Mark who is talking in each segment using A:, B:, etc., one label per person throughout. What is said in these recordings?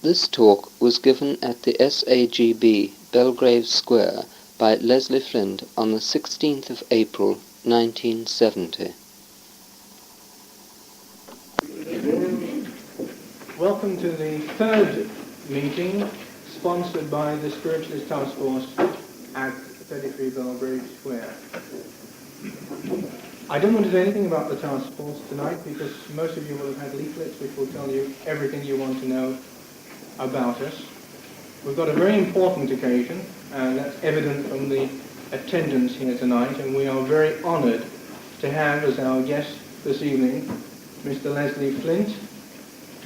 A: This talk was given at the SAGB, Belgrave Square, by Leslie Flint on the 16th of April, 1970.
B: Welcome to the third meeting, sponsored by the Spiritualist Task Force at 33 Belgrave Square. I don't want to say anything about the task force tonight because most of you will have had leaflets which will tell you everything you want to know about us. We've got a very important occasion, and that's evident from the attendance here tonight, and we are very honoured to have as our guest this evening Mr. Leslie Flint,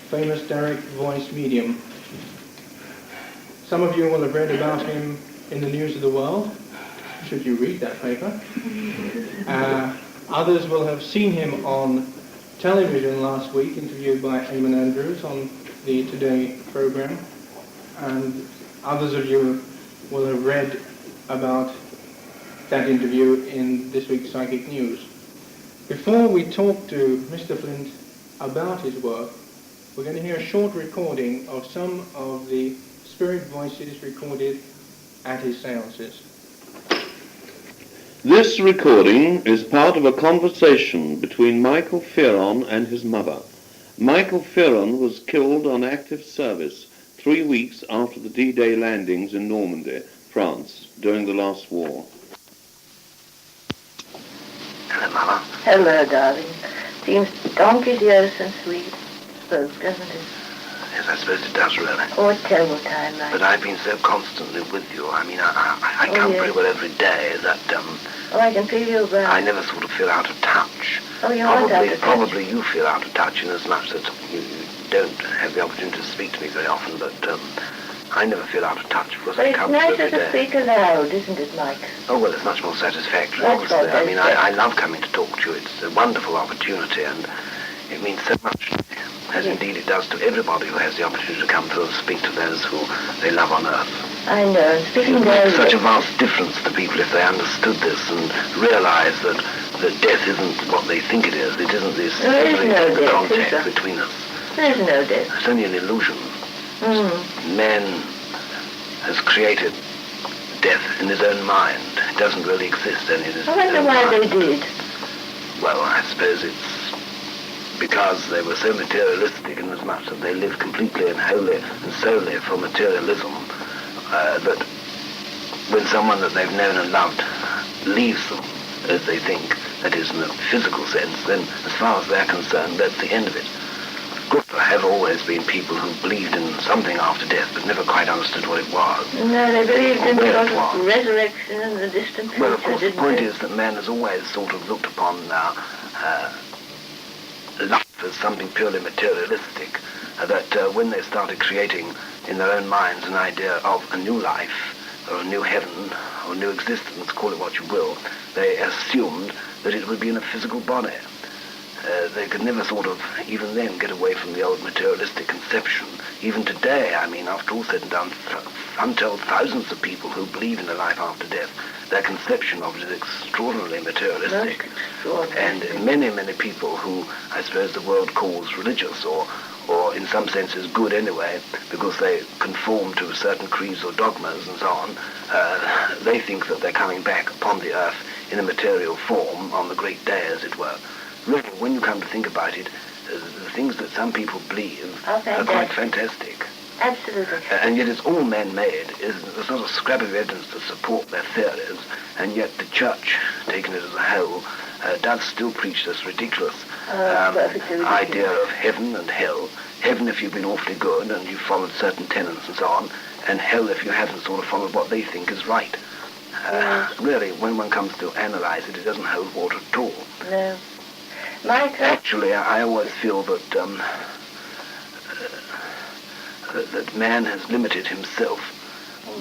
B: famous Derek voice medium. Some of you will have read about him in the News of the World, should you read that paper. Others will have seen him on television last week, interviewed by Eamon Andrews on the Today program, and others of you will have read about that interview in this week's Psychic News. Before we talk to Mr. Flint about his work, we're going to hear a short recording of some of the spirit voices recorded at his seances.
C: This recording is part of a conversation between Michael Fearon and his mother. Michael Fearon was killed on active service 3 weeks after the D-Day landings in Normandy, France, during the last war.
D: Hello, Mama.
E: Hello, darling. Seems donkey's years since we spoke, doesn't it?
D: Yes, I suppose it does, really.
E: Oh, a terrible time, like.
D: But I've been so constantly with you. I mean, I count
E: yes.
D: pretty well every day that
E: Oh, I can feel you
D: I never sort of feel out of touch.
E: Oh, you aren't out of touch.
D: Probably you feel out of touch in as much that you don't have the opportunity to speak to me very often, but I never feel out of touch because
E: But
D: I
E: it's
D: count every
E: nicer to
D: day.
E: speak aloud, isn't it, Mike?
D: Oh, well, it's much more satisfactory,
E: That's
D: obviously.
E: what
D: I mean, I love coming to talk to you. It's a wonderful opportunity, and it means so much to me, as indeed it does to everybody who has the opportunity to come through and speak to those who they love on earth.
E: I know. Speaking
D: It would make
E: of
D: such a vast difference to people if they understood this and realised that death isn't what they think it is. It isn't this
E: There is no death,
D: contact
E: is there?
D: between us.
E: There's no death.
D: It's only an illusion.
E: Mm.
D: Man has created death in his own mind. It doesn't really exist only in his
E: I wonder
D: own
E: why
D: mind.
E: they did.
D: Well, I suppose it's because they were so materialistic in as much that they lived completely and wholly and solely for materialism, that when someone that they've known and loved leaves them, as they think, that is in a physical sense, then as far as they're concerned, that's the end of it. Of course, there have always been people who believed in something after death, but never quite understood what it was.
E: No, they believed in
D: Where
E: sort
D: it
E: of
D: was.
E: resurrection and the distant future,
D: Well, of course, the
E: didn't
D: point
E: they?
D: is that man has always sort of looked upon life as something purely materialistic, that when they started creating in their own minds an idea of a new life, or a new heaven, or a new existence, call it what you will, they assumed that it would be in a physical body. They could never sort of, even then, get away from the old materialistic conception. Even today, I mean, after all said and done, untold thousands of people who believe in a life after death, their conception of it is extraordinarily materialistic. And many, many people who I suppose the world calls religious, or in some senses good anyway, because they conform to certain creeds or dogmas and so on, they think that they're coming back upon the earth in a material form on the great day, as it were. Really, when you come to think about it, the things that some people believe are quite fantastic.
E: Absolutely.
D: And yet it's all man-made. There's not a scrap of evidence to support their theories, and yet the church, taking it as a whole, does still preach this ridiculous idea of heaven and hell. Heaven if you've been awfully good and you've followed certain tenets and so on, and hell if you haven't sort of followed what they think is right. Really, when one comes to analyze it, it doesn't hold water at all.
E: No. Mike,
D: actually, I always feel that that man has limited himself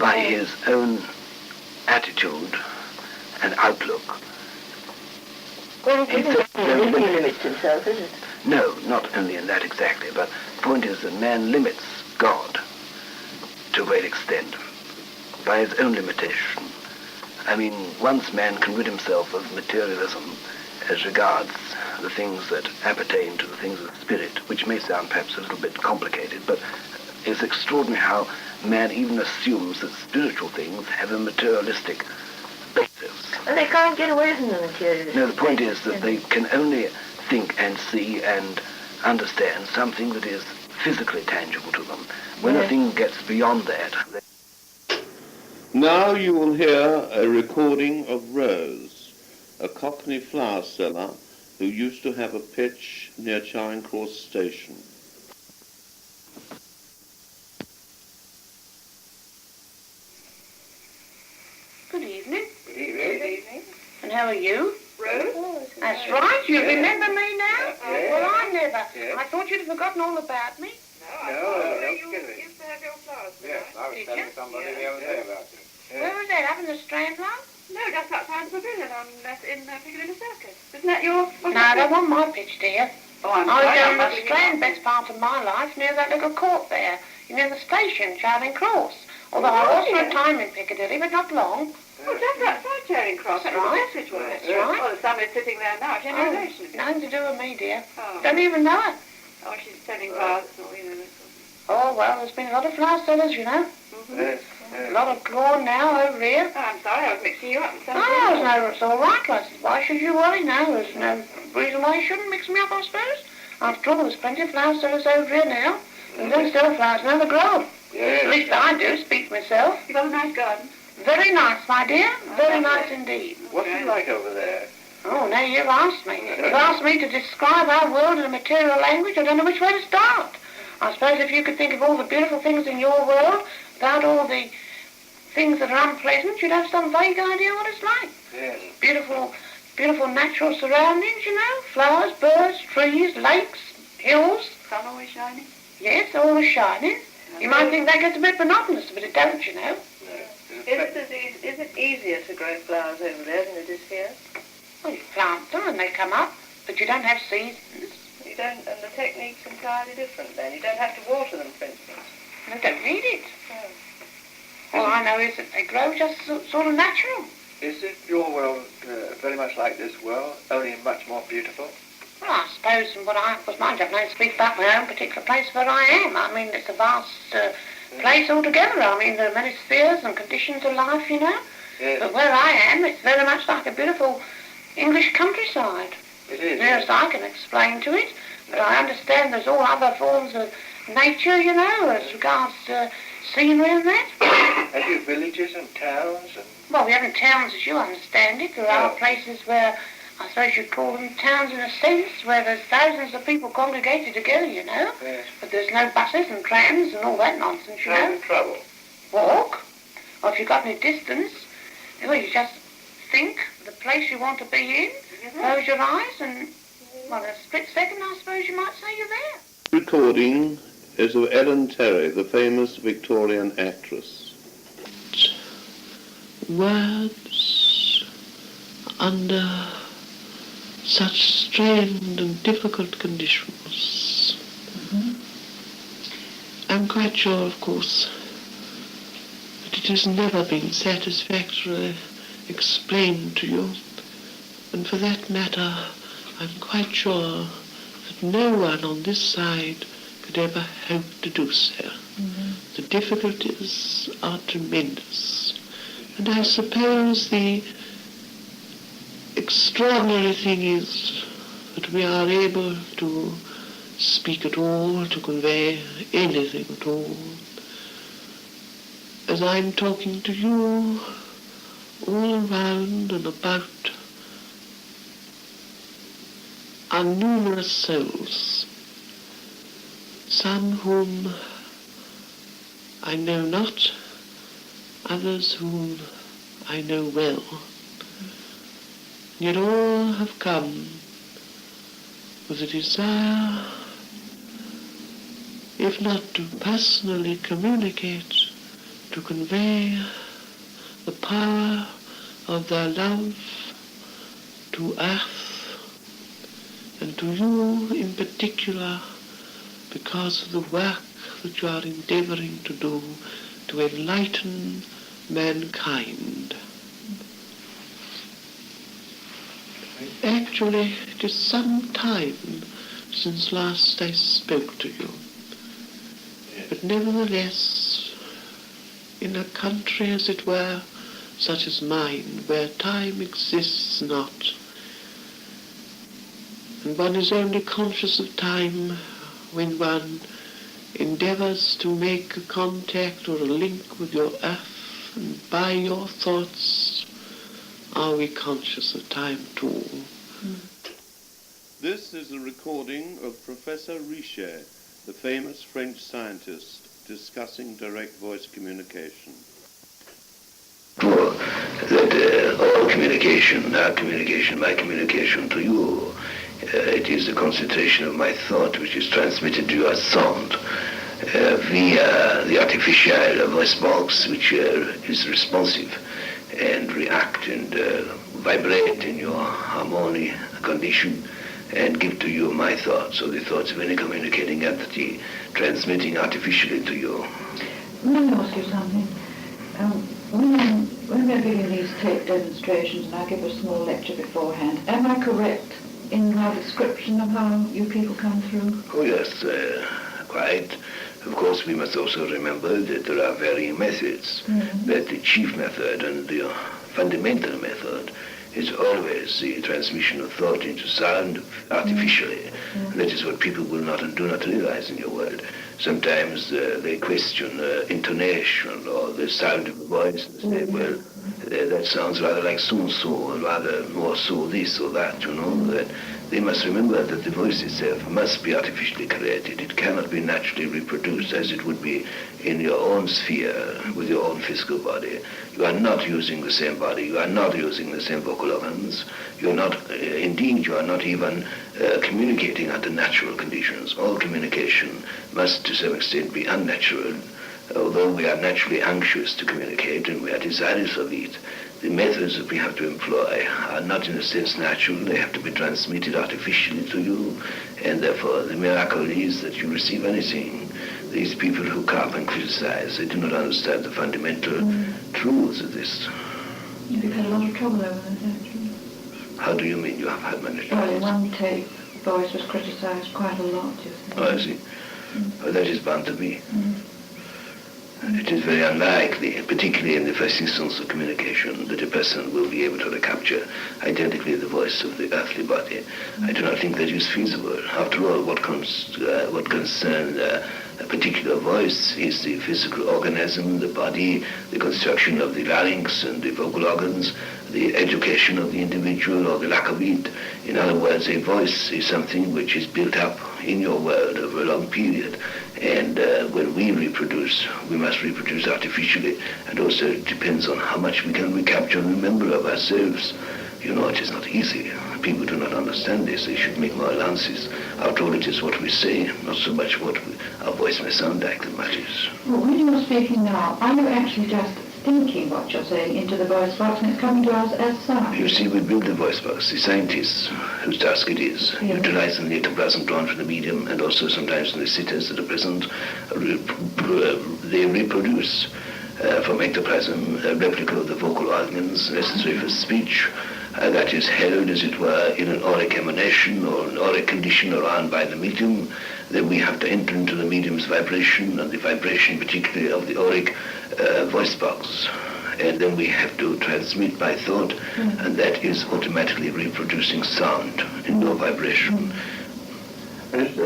D: by his own attitude and outlook.
E: Well, he limits himself, is it?
D: No, not only in that exactly, but the point is that man limits God to a great extent by his own limitation. I mean, once man can rid himself of materialism as regards the things that appertain to the things of the spirit, which may sound perhaps a little bit complicated, but It's extraordinary how man even assumes that spiritual things have a materialistic basis.
E: And they can't get away from the materialistic.
D: No, the point is that they can only think and see and understand something that is physically tangible to them. When a thing gets beyond that...
C: Now you will hear a recording of Rose, a Cockney flower seller who used to have a pitch near Charing Cross Station.
F: Good evening.
E: Good evening.
F: And how are you?
E: Rose?
F: That's right. You remember me now?
E: Yes.
F: Well, I never.
E: Yes.
F: I thought you'd have forgotten all about me.
E: You used to have your flowers.
G: Yes, I was
F: Did
G: telling
F: you?
G: somebody the other day about it.
F: Where was that? Up in the Strand Line?
E: No, just outside the pavilion in Piccadilly Circus. Isn't that your...
F: No, I don't want my pitch, dear.
E: Oh, I'm
F: I was
E: sorry.
F: down the Strand best part of my life near that little court there, near the station, Charing Cross. Although I was for a time in Piccadilly, but not long.
E: Oh, just outside Charing Cross.
F: That's
E: That was
F: right.
E: the passage, was it?
F: That's right.
E: Oh, somebody's sitting there now. She
F: Oh,
E: relations.
F: nothing to do with me, dear.
E: Oh.
F: Don't even know her.
E: Oh, she's selling flowers. Oh, you know.
F: Oh, well, there's been a lot of flower sellers, you know.
G: Yes,
F: A lot of lawn now over here.
E: Oh, I'm sorry, I was mixing you up with something
F: Oh,
E: else.
F: no, it's all right. I said, why should you worry now? There's no reason why you shouldn't mix me up, I suppose. After all, there's plenty of flower sellers over here now. And don't sell flowers now, they grow. At least I do, speak for myself.
E: You've got a nice garden.
F: Very nice, my dear. Very nice indeed.
G: What's it like over there?
F: Oh, now you've asked me. You've asked me to describe our world in a material language. I don't know which way to start. I suppose if you could think of all the beautiful things in your world without all the things that are unpleasant, you'd have some vague idea what it's like.
G: Yes.
F: Beautiful natural surroundings, you know. Flowers, birds, trees, lakes, hills.
E: Sun always shining.
F: Yes, always shining. You might think that gets a bit monotonous, but it don't, you know.
E: Is it easier to grow flowers over there than it is here?
F: Well, you plant them and they come up, but you don't have seasons.
E: You don't, and the technique's entirely different then. You don't have to water them, for instance.
F: You don't need it. All I know is that they grow just sort of natural.
G: Is it your world very much like this world, only much more beautiful?
F: Well, I suppose from what I was mind, I don't speak about my own particular place where I am. I mean, it's a vast place altogether. I mean, there are many spheres and conditions of life, you know.
G: Yes.
F: But where I am, it's very much like a beautiful English countryside.
G: It is.
F: Nearest I can explain to it. But I understand there's all other forms of nature, you know, as regards scenery and that.
G: Have you villages and towns? And
F: Well, we haven't towns as you understand it. There are places where, I suppose you'd call them towns in a sense, where there's thousands of people congregated together, you know.
G: Yes.
F: But there's no buses and trams and all that nonsense, you know.
G: trouble.
F: Walk. Or if you've got any distance, well, you just think of the place you want to be in, close your eyes, and, well, in a split second, I suppose you might say you're there.
C: Recording is of Ellen Terry, the famous Victorian actress.
H: Words under such strained and difficult conditions. I'm quite sure, of course, that it has never been satisfactorily explained to you, and for that matter, I'm quite sure that no one on this side could ever hope to do so. The difficulties are tremendous, and I suppose the extraordinary thing is that we are able to speak at all, to convey anything at all. As I'm talking to you, all round and about are numerous souls, some whom I know not, others whom I know well. Yet all have come with a desire, if not to personally communicate, to convey the power of their love to earth, and to you in particular, because of the work that you are endeavoring to do to enlighten mankind. Actually, it is some time since last I spoke to you. But nevertheless, in a country, as it were, such as mine, where time exists not, and one is only conscious of time when one endeavors to make a contact or a link with your earth, and by your thoughts are we conscious of time too.
C: This is a recording of Professor Richet, the famous French scientist, discussing direct voice communication.
D: That all communication, our communication, my communication to you, it is the concentration of my thought which is transmitted to you as sound via the artificial voice box, which is responsive and react and vibrate in your harmony condition and give to you my thoughts, or the thoughts of any communicating entity transmitting artificially to you.
E: Let me ask you something. When we're giving these tape demonstrations and I give a small lecture beforehand, am I correct in my description of how you people come through?
D: Oh yes, quite. Of course, we must also remember that there are varying methods, but the chief method and the fundamental method is always the transmission of thought into sound artificially. And that is what people will not and do not realize in your world. Sometimes they question intonation or the sound of the voice and say, well, that sounds rather like so-and-so, or rather more so this or that, you know. That they must remember that the voice itself must be artificially created. It cannot be naturally reproduced as it would be in your own sphere with your own physical body. You are not using the same body. You are not using the same vocal organs. You are not, indeed, you are not even communicating under natural conditions. All communication must to some extent be unnatural. Although we are naturally anxious to communicate and we are desirous of it, the methods that we have to employ are not in a sense natural. They have to be transmitted artificially to you, and therefore the miracle is that you receive anything. These people who carp and criticize, they do not understand the fundamental truths of this.
E: You've had a lot of trouble over this, actually.
D: How do you mean you have had many troubles?
E: Well, in one tape, the voice was criticized quite a lot, you see.
D: Oh, I see. Well, that is bound to be. It is very unlikely, particularly in the first instance of communication, that a person will be able to recapture identically the voice of the earthly body. I do not think that is feasible. After all, what concerns a particular voice is the physical organism, the body, the construction of the larynx and the vocal organs, the education of the individual or the lack of it. In other words, a voice is something which is built up in your world over a long period. And when we reproduce, we must reproduce artificially. And also it depends on how much we can recapture and remember of ourselves. You know, it is not easy. People do not understand this. They should make more allowances. After all, it is what we say, not so much what our voice may sound like that matters.
E: Well, when you're speaking now, are you actually just thinking what you're saying into the voice box and it's coming to us as sound?
D: You see, we build the voice box. The scientists, whose task it is, utilizing the ectoplasm drawn from the medium and also sometimes from the sitters that are present, they reproduce from ectoplasm a replica of the vocal organs necessary for speech. That is held, as it were, in an auric emanation or an auric condition around by the medium. Then we have to enter into the medium's vibration, and the vibration particularly of the auric voice box. And then we have to transmit by thought, and that is automatically reproducing sound in no vibration.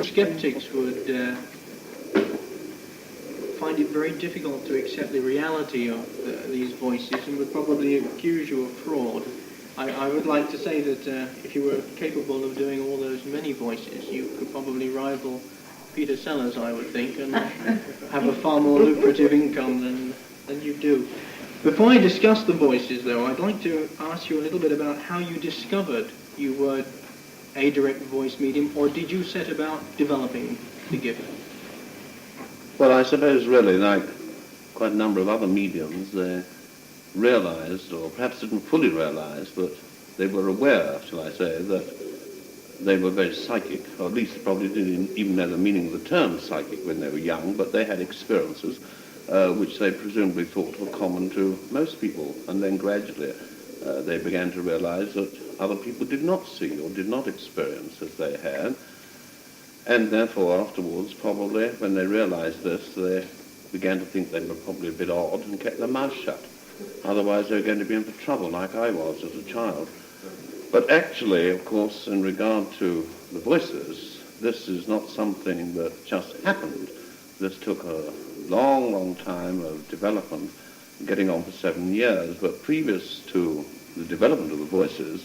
B: Skeptics would find it very difficult to accept the reality of these voices and would probably accuse you of fraud. I would like to say that if you were capable of doing all those many voices, you could probably rival Peter Sellers, I would think, and have a far more lucrative income than you do. Before I discuss the voices, though, I'd like to ask you a little bit about how you discovered you were a direct voice medium, or did you set about developing the gift?
C: Well, I suppose really, like quite a number of other mediums, they realized, or perhaps didn't fully realize, but they were aware, shall I say, that they were very psychic, or at least probably didn't even know the meaning of the term psychic when they were young, but they had experiences which they presumably thought were common to most people, and then gradually they began to realize that other people did not see or did not experience as they had. And therefore, afterwards, probably, when they realized this, they began to think they were probably a bit odd and kept their mouth shut. Otherwise, they were going to be in for trouble, like I was as a child. But actually, of course, in regard to the voices, this is not something that just happened. This took a long, long time of development, getting on for 7 years. But previous to the development of the voices,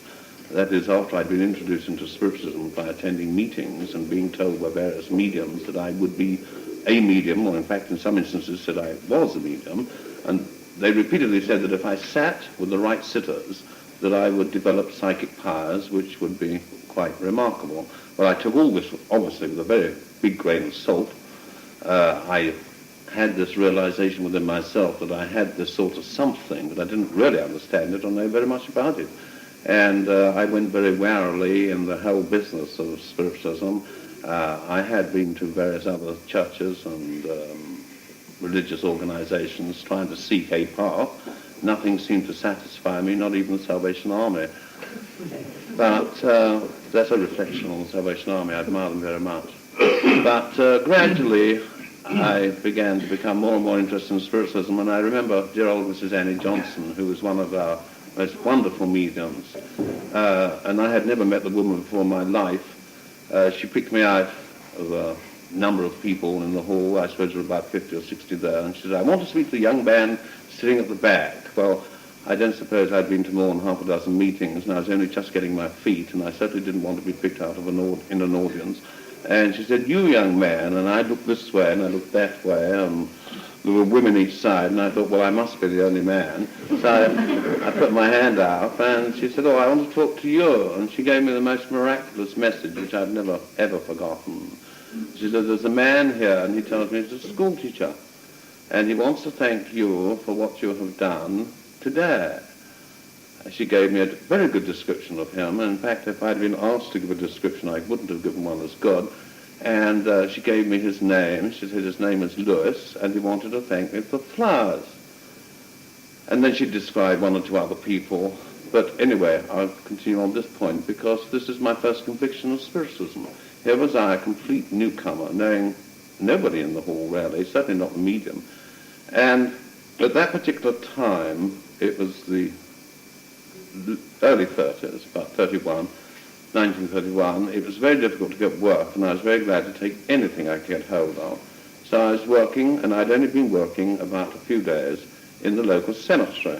C: that is, after I'd been introduced into Spiritualism by attending meetings and being told by various mediums that I would be a medium, or in fact in some instances said I was a medium, and they repeatedly said that if I sat with the right sitters, that I would develop psychic powers which would be quite remarkable. Well, I took all this, obviously, with a very big grain of salt. I had this realization within myself that I had this sort of something, but I didn't really understand it or know very much about it. And I went very warily in the whole business of Spiritualism. I had been to various other churches and religious organizations trying to seek a path. Nothing seemed to satisfy me, not even the Salvation Army. But that's a reflection on the Salvation Army. I admire them very much. But gradually, I began to become more and more interested in Spiritualism, and I remember dear old Mrs. Annie Johnson, who was one of our most wonderful mediums, and I had never met the woman before in my life. She picked me out of a number of people in the hall. I suppose there were about 50 or 60 there, and she said, "I want to speak to the young man sitting at the back." Well, I don't suppose I'd been to more than half a dozen meetings, and I was only just getting my feet, and I certainly didn't want to be picked out of in an audience. And she said, "You young man," and I looked this way and I looked that way, and there were women each side, and I thought, well, I must be the only man. So I put my hand out, and she said, "Oh, I want to talk to you." And she gave me the most miraculous message, which I've never, ever forgotten. She said, "There's a man here, and he tells me he's a school teacher, and he wants to thank you for what you have done today." She gave me a very good description of him. In fact, if I'd been asked to give a description, I wouldn't have given one as good. And she gave me his name. She said his name is Lewis, and he wanted to thank me for flowers. And then she described one or two other people. But anyway, I'll continue on this point, because this is my first conviction of Spiritualism. Here was I, a complete newcomer, knowing nobody in the hall, really, certainly not the medium. And at that particular time, it was the early 30s, about 1931, it was very difficult to get work, and I was very glad to take anything I could get hold of. So I was working, and I'd only been working about a few days in the local cemetery.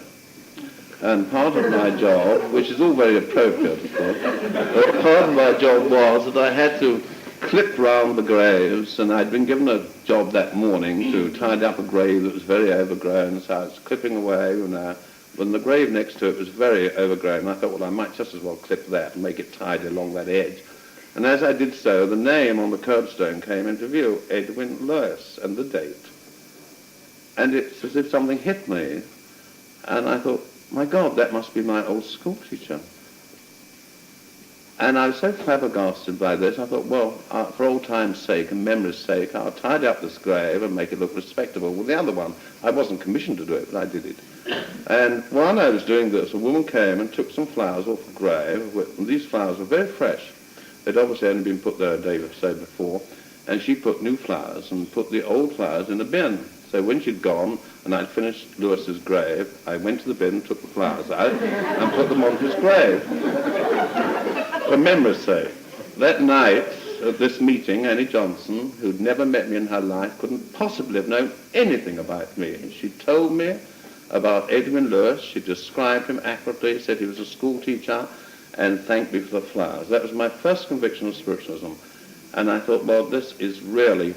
C: And part of my job, which is all very appropriate, of course, but part of my job was that I had to clip round the graves, and I'd been given a job that morning to tidy up a grave that was very overgrown, so I was clipping away, when the grave next to it was very overgrown. I thought, well, I might just as well clip that and make it tidy along that edge. And as I did so, the name on the curbstone came into view, Edwin Lewis, and the date. And it's as if something hit me. And I thought, my God, that must be my old school teacher. And I was so flabbergasted by this, I thought, well, for old time's sake and memory's sake, I'll tidy up this grave and make it look respectable. Well, the other one, I wasn't commissioned to do it, but I did it. And while I was doing this, a woman came and took some flowers off the grave, and these flowers were very fresh. They'd obviously only been put there a day or so before, and she put new flowers and put the old flowers in a bin. So when she'd gone and I'd finished Lewis's grave, I went to the bin, took the flowers out, and put them on his grave. For memory's sake, that night at this meeting, Annie Johnson, who'd never met me in her life, couldn't possibly have known anything about me. She told me about Edwin Lewis. She described him accurately, said he was a school teacher, and thanked me for the flowers. That was my first conviction of Spiritualism. And I thought, well, this is really,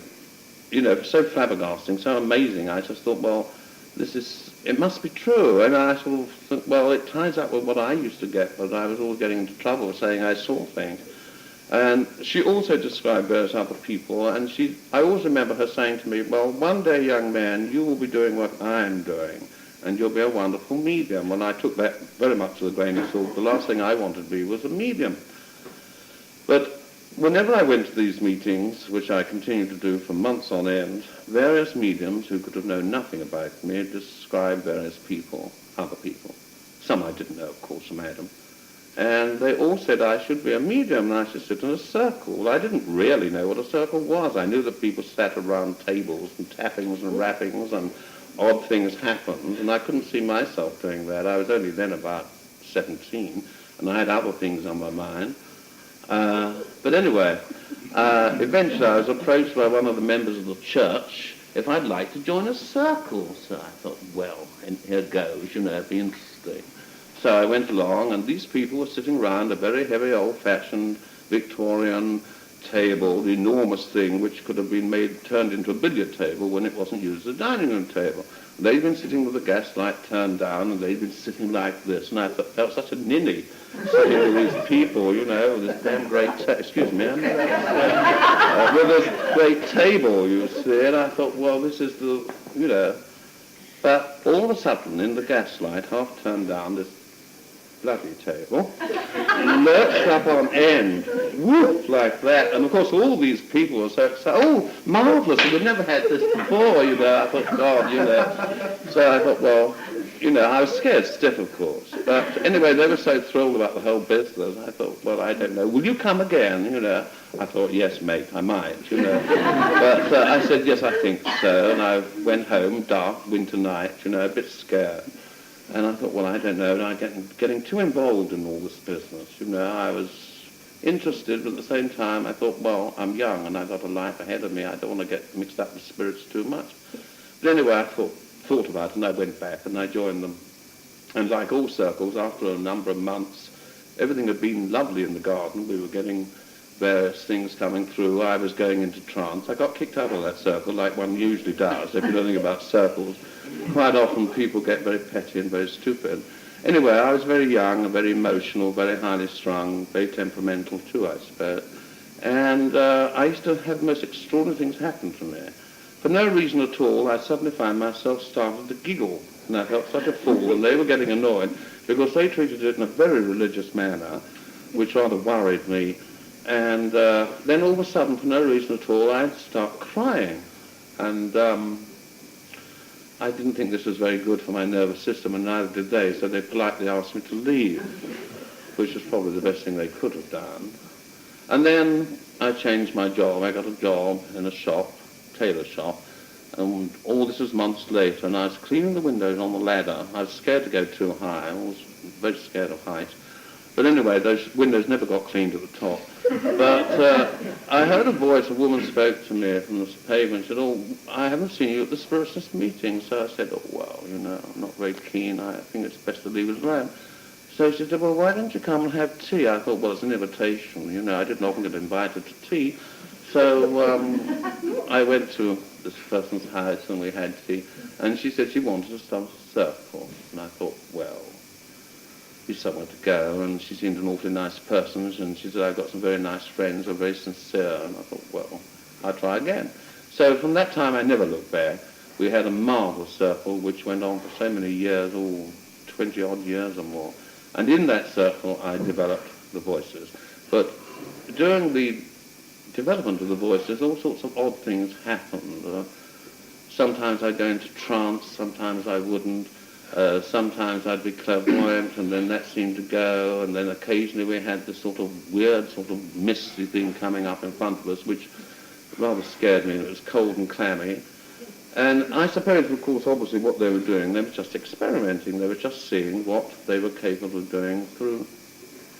C: so flabbergasting, so amazing. I just thought, well, it must be true. And I sort of thought, well, it ties up with what I used to get, but I was always getting into trouble saying I saw things. And she also described various other people, and I always remember her saying to me, well, one day, young man, you will be doing what I'm doing, and you'll be a wonderful medium. And I took that very much to the grain of salt. The last thing I wanted to be was a medium. But whenever I went to these meetings, which I continued to do for months on end, various mediums who could have known nothing about me described various people, other people. Some I didn't know, of course, some Adam. And they all said I should be a medium and I should sit in a circle. Well, I didn't really know what a circle was. I knew that people sat around tables and tappings and rappings and odd things happened, and I couldn't see myself doing that. I was only then about 17, and I had other things on my mind. But anyway, eventually I was approached by one of the members of the church if I'd like to join a circle. So I thought, well, and here goes, it'd be interesting. So I went along, and these people were sitting round a very heavy, old-fashioned Victorian table, the enormous thing which could have been turned into a billiard table when it wasn't used as a dining room table. They'd been sitting with the gas light turned down, and they'd been sitting like this, and I felt such a ninny sitting with these people, with this damn great excuse me, with this great table, you see, and I thought, well, this is the, but all of a sudden, in the gaslight, half turned down, this bloody table lurched up on end, whoop, like that, and of course all these people were so excited, oh, marvellous, we've never had this before, I thought, God, so I thought, well, I was scared stiff, of course, but anyway, they were so thrilled about the whole business, I thought, well, I don't know, will you come again, I thought, yes, mate, I might, but I said, yes, I think so, and I went home, dark, winter night, a bit scared. And I thought, well, I don't know, I'm getting too involved in all this business. I was interested, but at the same time, I thought, well, I'm young and I've got a life ahead of me. I don't want to get mixed up with spirits too much. But anyway, I thought about it, and I went back and I joined them. And like all circles, after a number of months, everything had been lovely in the garden. We were getting various things coming through. I was going into trance. I got kicked out of that circle, like one usually does, if you know anything about circles. Quite often people get very petty and very stupid. Anyway, I was very young and very emotional, very highly strung, very temperamental too, I suppose. And I used to have the most extraordinary things happen to me. For no reason at all, I suddenly found myself starting to giggle. And I felt such a fool, and they were getting annoyed because they treated it in a very religious manner, which rather worried me. And then all of a sudden, for no reason at all, I'd start crying. And I didn't think this was very good for my nervous system, and neither did they, so they politely asked me to leave, which was probably the best thing they could have done. And then I changed my job. I got a job in a shop, tailor shop, and all this was months later, and I was cleaning the windows on the ladder. I was scared to go too high. I was very scared of heights. But anyway, those windows never got cleaned at the top. But I heard a voice, a woman spoke to me from the pavement, said, oh, I haven't seen you at the Spiritualist meeting. So I said, oh, well, I'm not very keen. I think it's best to leave it alone. So she said, well, why don't you come and have tea? I thought, well, it's an invitation. I didn't often get invited to tea. So I went to this person's house and we had tea. And she said she wanted to start a circle. And I thought, well, somewhere to go, and she seemed an awfully nice person, and she said, I've got some very nice friends who are very sincere, and I thought, well, I'll try again. So from that time I never looked back. We had a marvellous circle which went on for so many years, 20 odd years or more, and in that circle I developed the voices. But during the development of the voices, all sorts of odd things happened. Sometimes I'd go into trance, sometimes I wouldn't. Sometimes I'd be clairvoyant, and then that seemed to go, and then occasionally we had this sort of weird, sort of misty thing coming up in front of us, which rather scared me. It was cold and clammy. And I suppose, of course, obviously what they were doing, they were just experimenting. They were just seeing what they were capable of doing through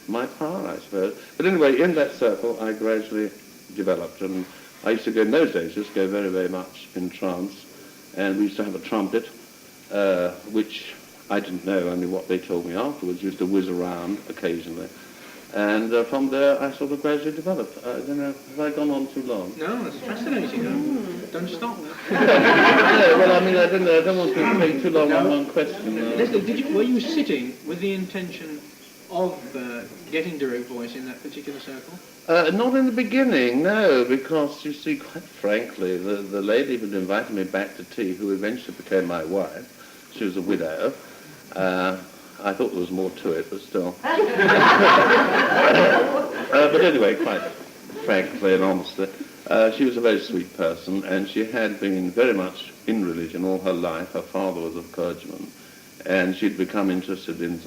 C: my power, I suppose. But anyway, in that circle, I gradually developed, and I used to go, in those days, just go very, very much in trance, and we used to have a trumpet, which I didn't know, only what they told me afterwards, used to whiz around occasionally. And from there, I sort of gradually developed. I don't know, have I gone on too long?
B: No, it's fascinating. Don't stop.
C: No, well, I mean, I don't want to take too long on one question.
B: Leslie, were you sitting with the intention of getting direct voice in that particular circle?
C: Not in the beginning, no, because, you see, quite frankly, the lady who invited me back to tea, who eventually became my wife, she was a widow. I thought there was more to it, but still. But anyway, quite frankly and honestly, she was a very sweet person, and she had been very much in religion all her life. Her father was a clergyman, and she'd become interested in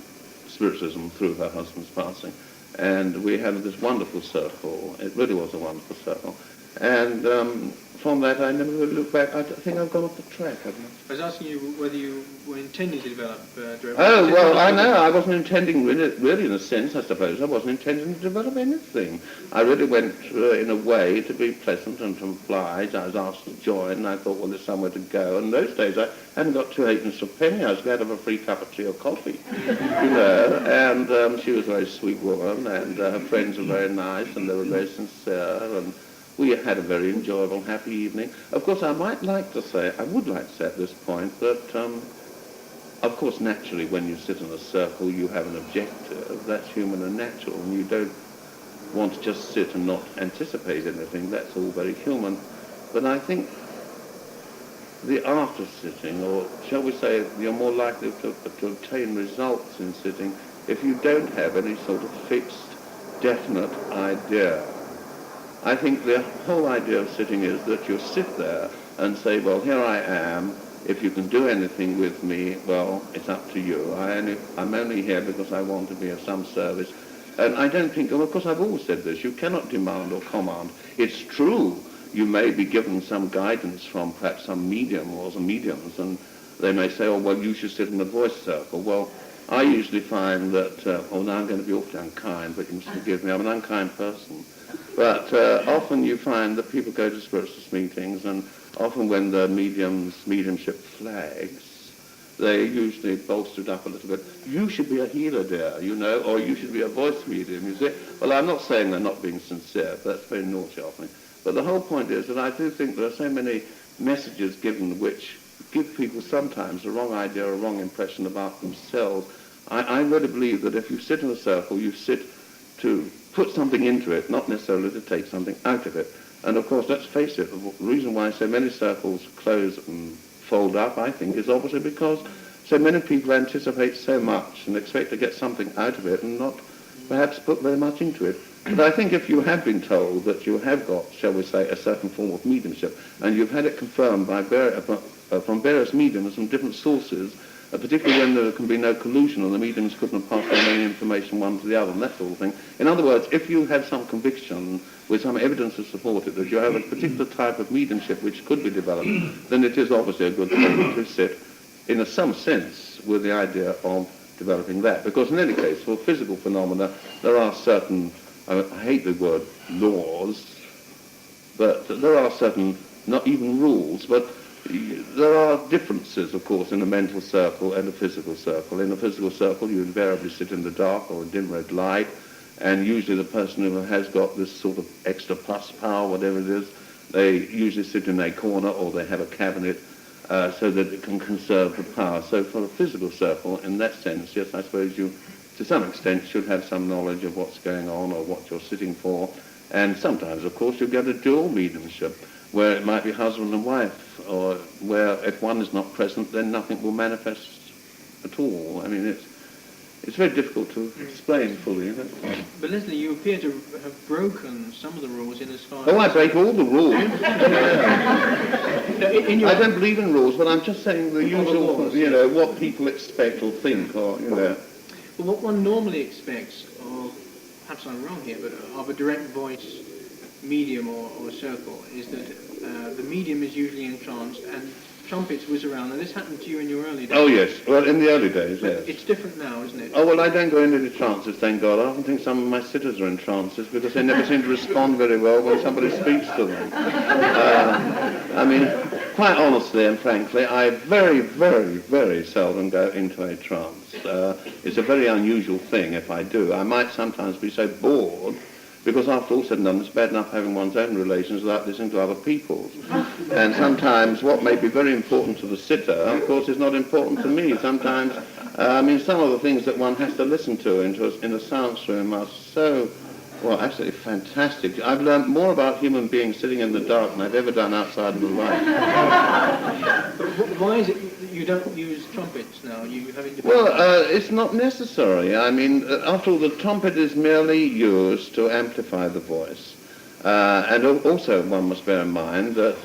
C: spiritualism through her husband's passing. And we had this wonderful circle. It really was a wonderful circle. And from that, I never really looked back. I think I've gone off the track, haven't I?
B: I was asking you whether you were intending to develop derivatives.
C: Oh, well, I know. I wasn't intending, really, in a sense, I suppose. I wasn't intending to develop anything. I really went, in a way, to be pleasant and to oblige. I was asked to join, and I thought, well, there's somewhere to go. And in those days, I hadn't got 2/8 of a penny. I was glad of a free cup of tea or coffee, you know. And she was a very sweet woman, and her friends were very nice, and they were very sincere, and we had a very enjoyable, happy evening. Of course, I would like to say at this point that, of course, naturally, when you sit in a circle, you have an objective. That's human and natural, and you don't want to just sit and not anticipate anything. That's all very human. But I think the art of sitting, or shall we say, you're more likely to obtain results in sitting if you don't have any sort of fixed, definite idea. I think the whole idea of sitting is that you sit there and say, well, here I am. If you can do anything with me, well, it's up to you. I'm only here because I want to be of some service. And I don't think, well, of course, I've always said this, you cannot demand or command. It's true, you may be given some guidance from perhaps some medium or some mediums, and they may say, oh, well, you should sit in a voice circle. Well, I usually find that, now I'm going to be awfully unkind, but you must forgive me, I'm an unkind person. But often you find that people go to spiritualist meetings, and often when the mediumship flags, they usually bolster it up a little bit. You should be a healer, dear, you know, or you should be a voice medium, you see. Well, I'm not saying they're not being sincere, but that's very naughty of me. But the whole point is that I do think there are so many messages given which give people sometimes a wrong idea, a wrong impression about themselves. I really believe that if you sit in a circle, you sit to put something into it, not necessarily to take something out of it. And of course, let's face it, the reason why so many circles close and fold up, I think, is obviously because so many people anticipate so much and expect to get something out of it and not perhaps put very much into it. But I think if you have been told that you have got, shall we say, a certain form of mediumship, and you've had it confirmed by from various mediums from different sources, particularly when there can be no collusion and the mediums couldn't have passed on any information one to the other and that sort of thing. In other words, if you have some conviction with some evidence to support it that you have a particular type of mediumship which could be developed, then it is obviously a good thing to sit in some sense with the idea of developing that. Because in any case, for physical phenomena, there are certain, I hate the word laws, but there are certain, not even rules, but there are differences, of course, in a mental circle and a physical circle. In a physical circle, you invariably sit in the dark or a dim red light, and usually the person who has got this sort of extra plus power, whatever it is, they usually sit in a corner or they have a cabinet so that it can conserve the power. So for a physical circle, in that sense, yes, I suppose you, to some extent, should have some knowledge of what's going on or what you're sitting for. And sometimes, of course, you get a dual mediumship, where it might be husband and wife, or where if one is not present, then nothing will manifest at all. I mean, it's very difficult to explain fully.
B: But Leslie, you appear to have broken some of the rules in as far as...
C: Oh, I break all the rules. I don't believe in rules, but I'm just saying the usual, what people expect or think, or,
B: Well, what one normally expects, or perhaps I'm wrong here, but of a direct voice medium or circle, is that the medium is usually entranced and trumpets whiz around. And this happened to you in your early days.
C: Oh, yes. Well, in the early days, yes.
B: It's different now, isn't it?
C: Oh, well, I don't go into the trances, thank God. I often think some of my sitters are in trances because they never seem to respond very well when somebody speaks to them. I mean, quite honestly and frankly, I very, very, very seldom go into a trance. It's a very unusual thing if I do. I might sometimes be so bored because after all said and done, it's bad enough having one's own relations without listening to other people's. And sometimes what may be very important to the sitter, of course, is not important to me. Sometimes, some of the things that one has to listen to in a séance room are so, absolutely fantastic. I've learned more about human beings sitting in the dark than I've ever done outside of the light.
B: But why is it that you don't use trumpets now?
C: It's not necessary. I mean, after all, the trumpet is merely used to amplify the voice. And also one must bear in mind that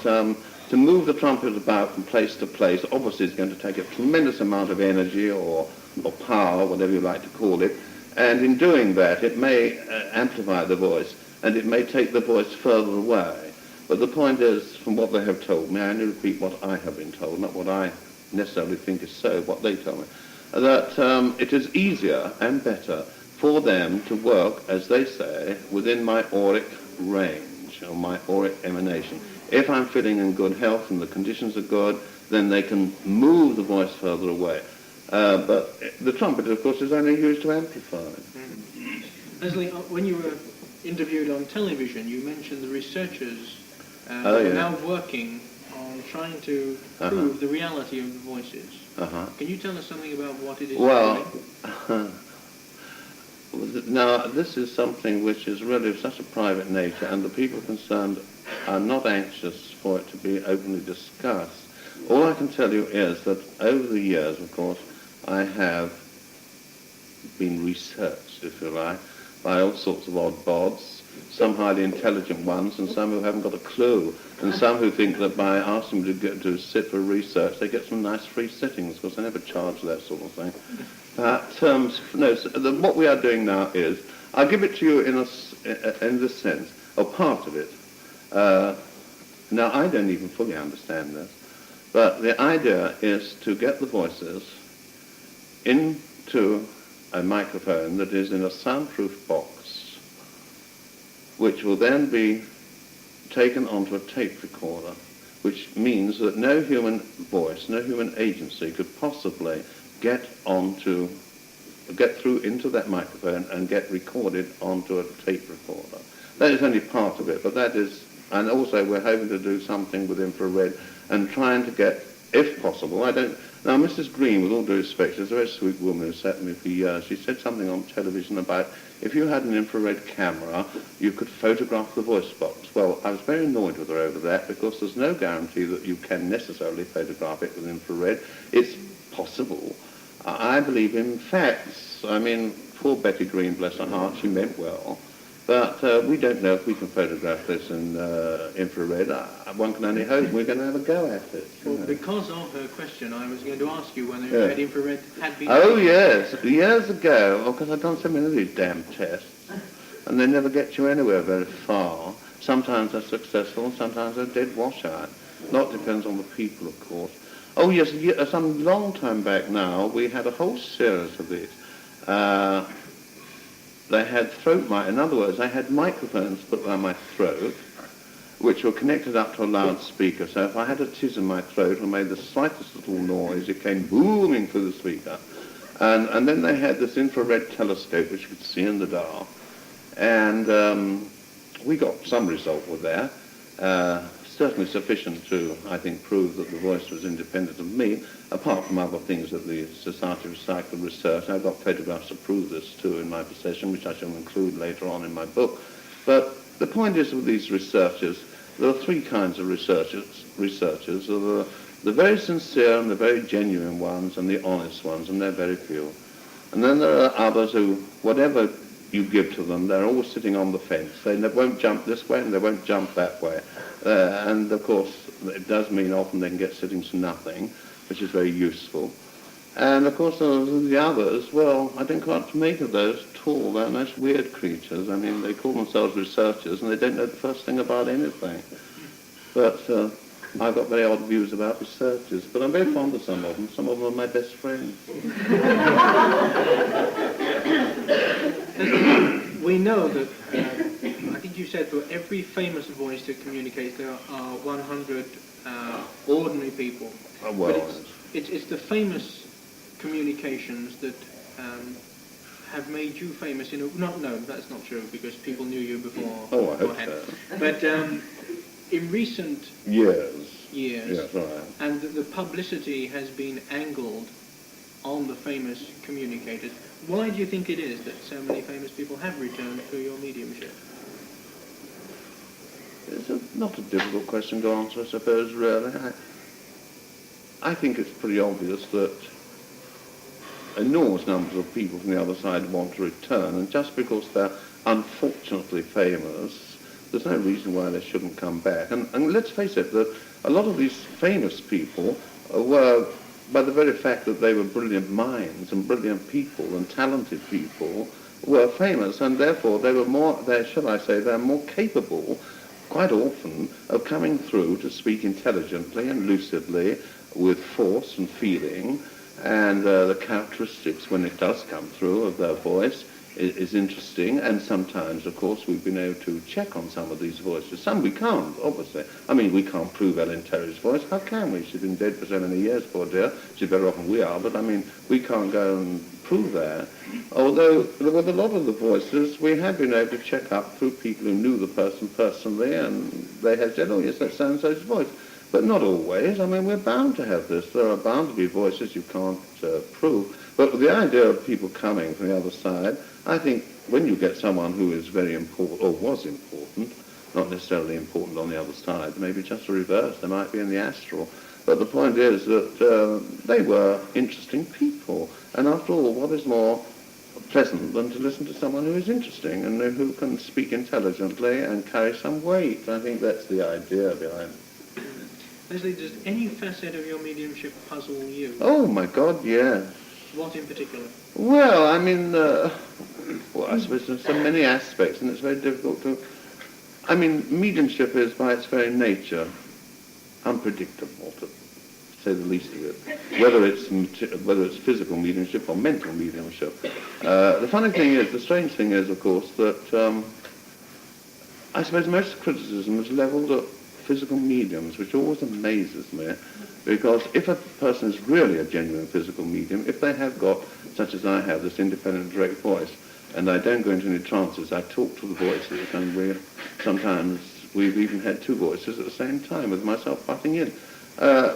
C: to move the trumpet about from place to place obviously is going to take a tremendous amount of energy or or power, whatever you like to call it, and in doing that it may amplify the voice, and it may take the voice further away. But the point is, from what they have told me, I only repeat what I have been told, not what I necessarily think is so, what they tell me, that it is easier and better for them to work, as they say, within my auric range, or my auric emanation. If I'm feeling in good health and the conditions are good, then they can move the voice further away. But the trumpet, of course, is only used to amplify.
B: Leslie, when you were interviewed on television, you mentioned the researchers are now working on trying to prove the reality of the voices. Can you tell us something about what it is?
C: Well, now, this is something which is really of such a private nature, and the people concerned are not anxious for it to be openly discussed. All I can tell you is that over the years, of course, I have been researched, if you like, by all sorts of odd bods, some highly intelligent ones, and some who haven't got a clue, and some who think that by asking them to sit for research, they get some nice free sittings, because they never charge that sort of thing. But no, so what we are doing now is, I'll give it to you in this sense, or part of it. Now, I don't even fully understand this, but the idea is to get the voices into a microphone that is in a soundproof box, which will then be taken onto a tape recorder, which means that no human voice, no human agency could possibly get through into that microphone and get recorded onto a tape recorder. That is only part of it, but that is, and also we're hoping to do something with infrared and trying to get, if possible, now Mrs. Green, with all due respect, is a very sweet woman who sat with me for years. She said something on television about if you had an infrared camera, you could photograph the voice box. Well, I was very annoyed with her over that, because there's no guarantee that you can necessarily photograph it with infrared. It's possible. I believe in facts. I mean, poor Betty Green, bless her heart, she meant well. But we don't know if we can photograph this in infrared. One can only hope we're going to have a go at it.
B: Well, because of her question, I was going to ask you whether infrared had been...
C: Oh, yes. Years ago, because I've done so many of these damn tests, and they never get you anywhere very far. Sometimes they're successful, sometimes they're dead washout. A lot depends on the people, of course. Oh, yes, some long time back now, we had a whole series of these. They had in other words, they had microphones put around my throat, which were connected up to a loudspeaker. So if I had a tiz in my throat or made the slightest little noise, it came booming through the speaker. And then they had this infrared telescope, which you could see in the dark. And we got some result with that. Certainly sufficient to, I think, prove that the voice was independent of me, apart from other things that the Society of Psychical Research. I've got photographs to prove this too in my possession, which I shall include later on in my book. But the point is with these researchers, there are three kinds of researchers. There are the very sincere and the very genuine ones and the honest ones, and they're very few. And then there are others who, whatever you give to them, they're always sitting on the fence. They won't jump this way and they won't jump that way. And of course, it does mean often they can get sittings for nothing, which is very useful. And of course, the others, well, I don't quite make of those at all. They're most weird creatures. I mean, they call themselves researchers and they don't know the first thing about anything. But I've got very odd views about researchers, but I'm very fond of some of them. Some of them are my best friends.
B: We know that, I think you said for every famous voice that communicates, there are 100 ordinary people.
C: Oh, well,
B: but it's the famous communications that have made you famous. No, that's not true, because people knew you before.
C: Oh, I hope so.
B: But in recent
C: years,
B: yes,
C: right.
B: And the publicity has been angled on the famous communicators. Why do you think it is that so many famous people have returned to your mediumship?
C: It's not a difficult question to answer, I suppose, really. I think it's pretty obvious that enormous numbers of people from the other side want to return, and just because they're unfortunately famous, there's no reason why they shouldn't come back. And let's face it, that a lot of these famous people were by the very fact that they were brilliant minds and brilliant people and talented people, were famous, and therefore they were more, they're more capable, quite often, of coming through to speak intelligently and lucidly with force and feeling, and the characteristics, when it does come through, of their voice is interesting, and sometimes, of course, we've been able to check on some of these voices. Some we can't, obviously. I mean, we can't prove Ellen Terry's voice. How can we? She's been dead for so many years, poor dear. She's better off than we are, but I mean, we can't go and prove that. Although, with a lot of the voices, we have been able to check up through people who knew the person personally, and they have said, oh yes, that's so-and-so's voice. But not always. I mean, we're bound to have this. There are bound to be voices you can't prove. But the idea of people coming from the other side, I think when you get someone who is very important, or was important, not necessarily important on the other side, maybe just the reverse, they might be in the astral. But the point is that they were interesting people. And after all, what is more pleasant than to listen to someone who is interesting and who can speak intelligently and carry some weight? I think that's the idea behind it.
B: Leslie, does any facet of your mediumship puzzle you?
C: Oh, my God, yeah.
B: What in particular?
C: Well, I mean, I suppose there's so many aspects, and it's very difficult to... I mean, mediumship is, by its very nature, unpredictable, to say the least of it, whether it's physical mediumship or mental mediumship. The funny thing is, the strange thing is, of course, that I suppose most criticism is levelled at physical mediums, which always amazes me, because if a person is really a genuine physical medium, if they have got, such as I have, this independent direct voice, and I don't go into any trances, I talk to the voices, and sometimes we've even had two voices at the same time, with myself butting in.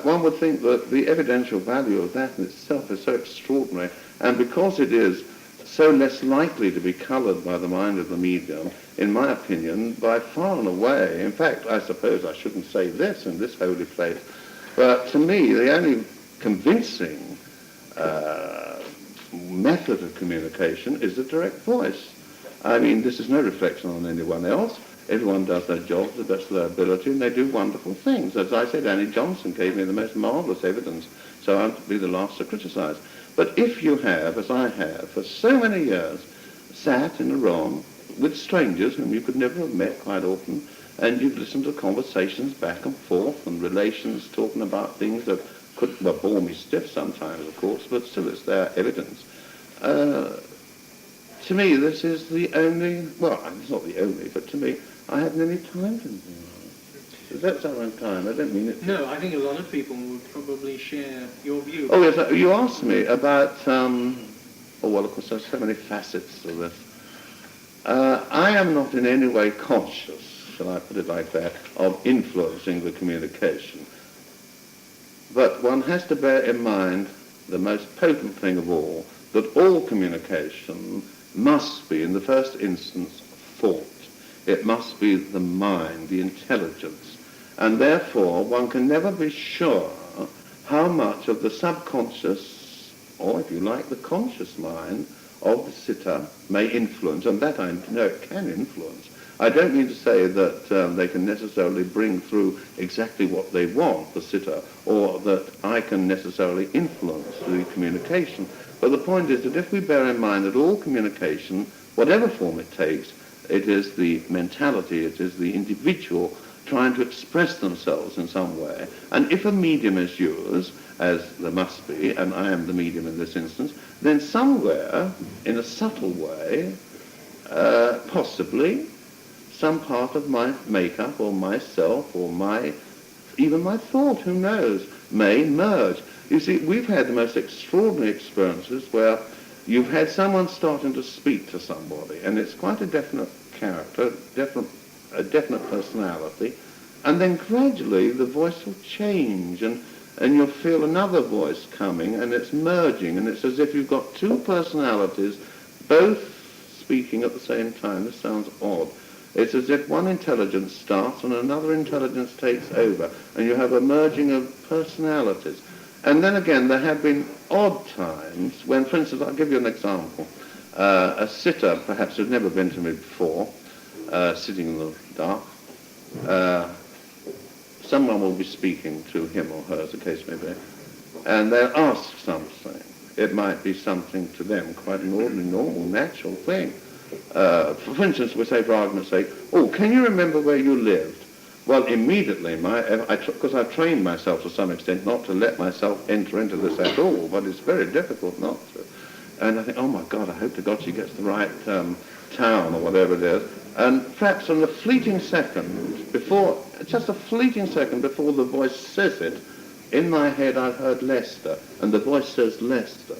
C: One would think that the evidential value of that in itself is so extraordinary, and because it is so less likely to be coloured by the mind of the medium, in my opinion, by far and away. In fact, I suppose I shouldn't say this in this holy place, but to me, the only convincing method of communication is the direct voice. I mean, this is no reflection on anyone else. Everyone does their job to the best of their ability, and they do wonderful things. As I said, Annie Johnson gave me the most marvellous evidence, so I'll be the last to criticise. But if you have, as I have, for so many years, sat in a room with strangers whom you could never have met quite often, and you've listened to conversations back and forth and relations talking about things that could bore me stiff sometimes, of course, but still it's their evidence. To me, this is the only, well, it's not the only, but to me, I haven't any time for anything like it. That's our own time. I don't mean it.
B: No, I think a lot of people would probably share your view.
C: Oh, yes, you asked me about, oh, well, of course, there's so many facets to this. I am not in any way conscious, shall I put it like that, of influencing the communication. But one has to bear in mind the most potent thing of all, that all communication must be, in the first instance, thought. It must be the mind, the intelligence. And therefore, one can never be sure how much of the subconscious, or if you like, the conscious mind of the sitter may influence, and that I know it can influence. I don't mean to say that they can necessarily bring through exactly what they want, the sitter, or that I can necessarily influence the communication. But the point is that if we bear in mind that all communication, whatever form it takes, it is the mentality, it is the individual trying to express themselves in some way. And if a medium is yours, as there must be, and I am the medium in this instance, then somewhere, in a subtle way, possibly, some part of my makeup or myself or even my thought, who knows, may merge. You see, we've had the most extraordinary experiences where you've had someone starting to speak to somebody, and it's quite a definite character, a definite personality, and then gradually the voice will change, and you'll feel another voice coming, and it's merging, and it's as if you've got two personalities both speaking at the same time. This sounds odd. It's as if one intelligence starts and another intelligence takes over, and you have a merging of personalities. And then again, there have been odd times when, for instance, I'll give you an example. A sitter, perhaps who's never been to me before, sitting in the dark, someone will be speaking to him or her, as the case may be, and they'll ask something. It might be something to them, quite an ordinary, normal, natural thing. For instance, we say, for argument's sake, oh, can you remember where you lived? Well, immediately, because I've trained myself to some extent not to let myself enter into this at all, but it's very difficult not to. And I think, oh my God, I hope to God she gets the right town or whatever it is. And perhaps in a fleeting second, just a fleeting second before the voice says it, in my head I've heard Leicester, and the voice says Leicester.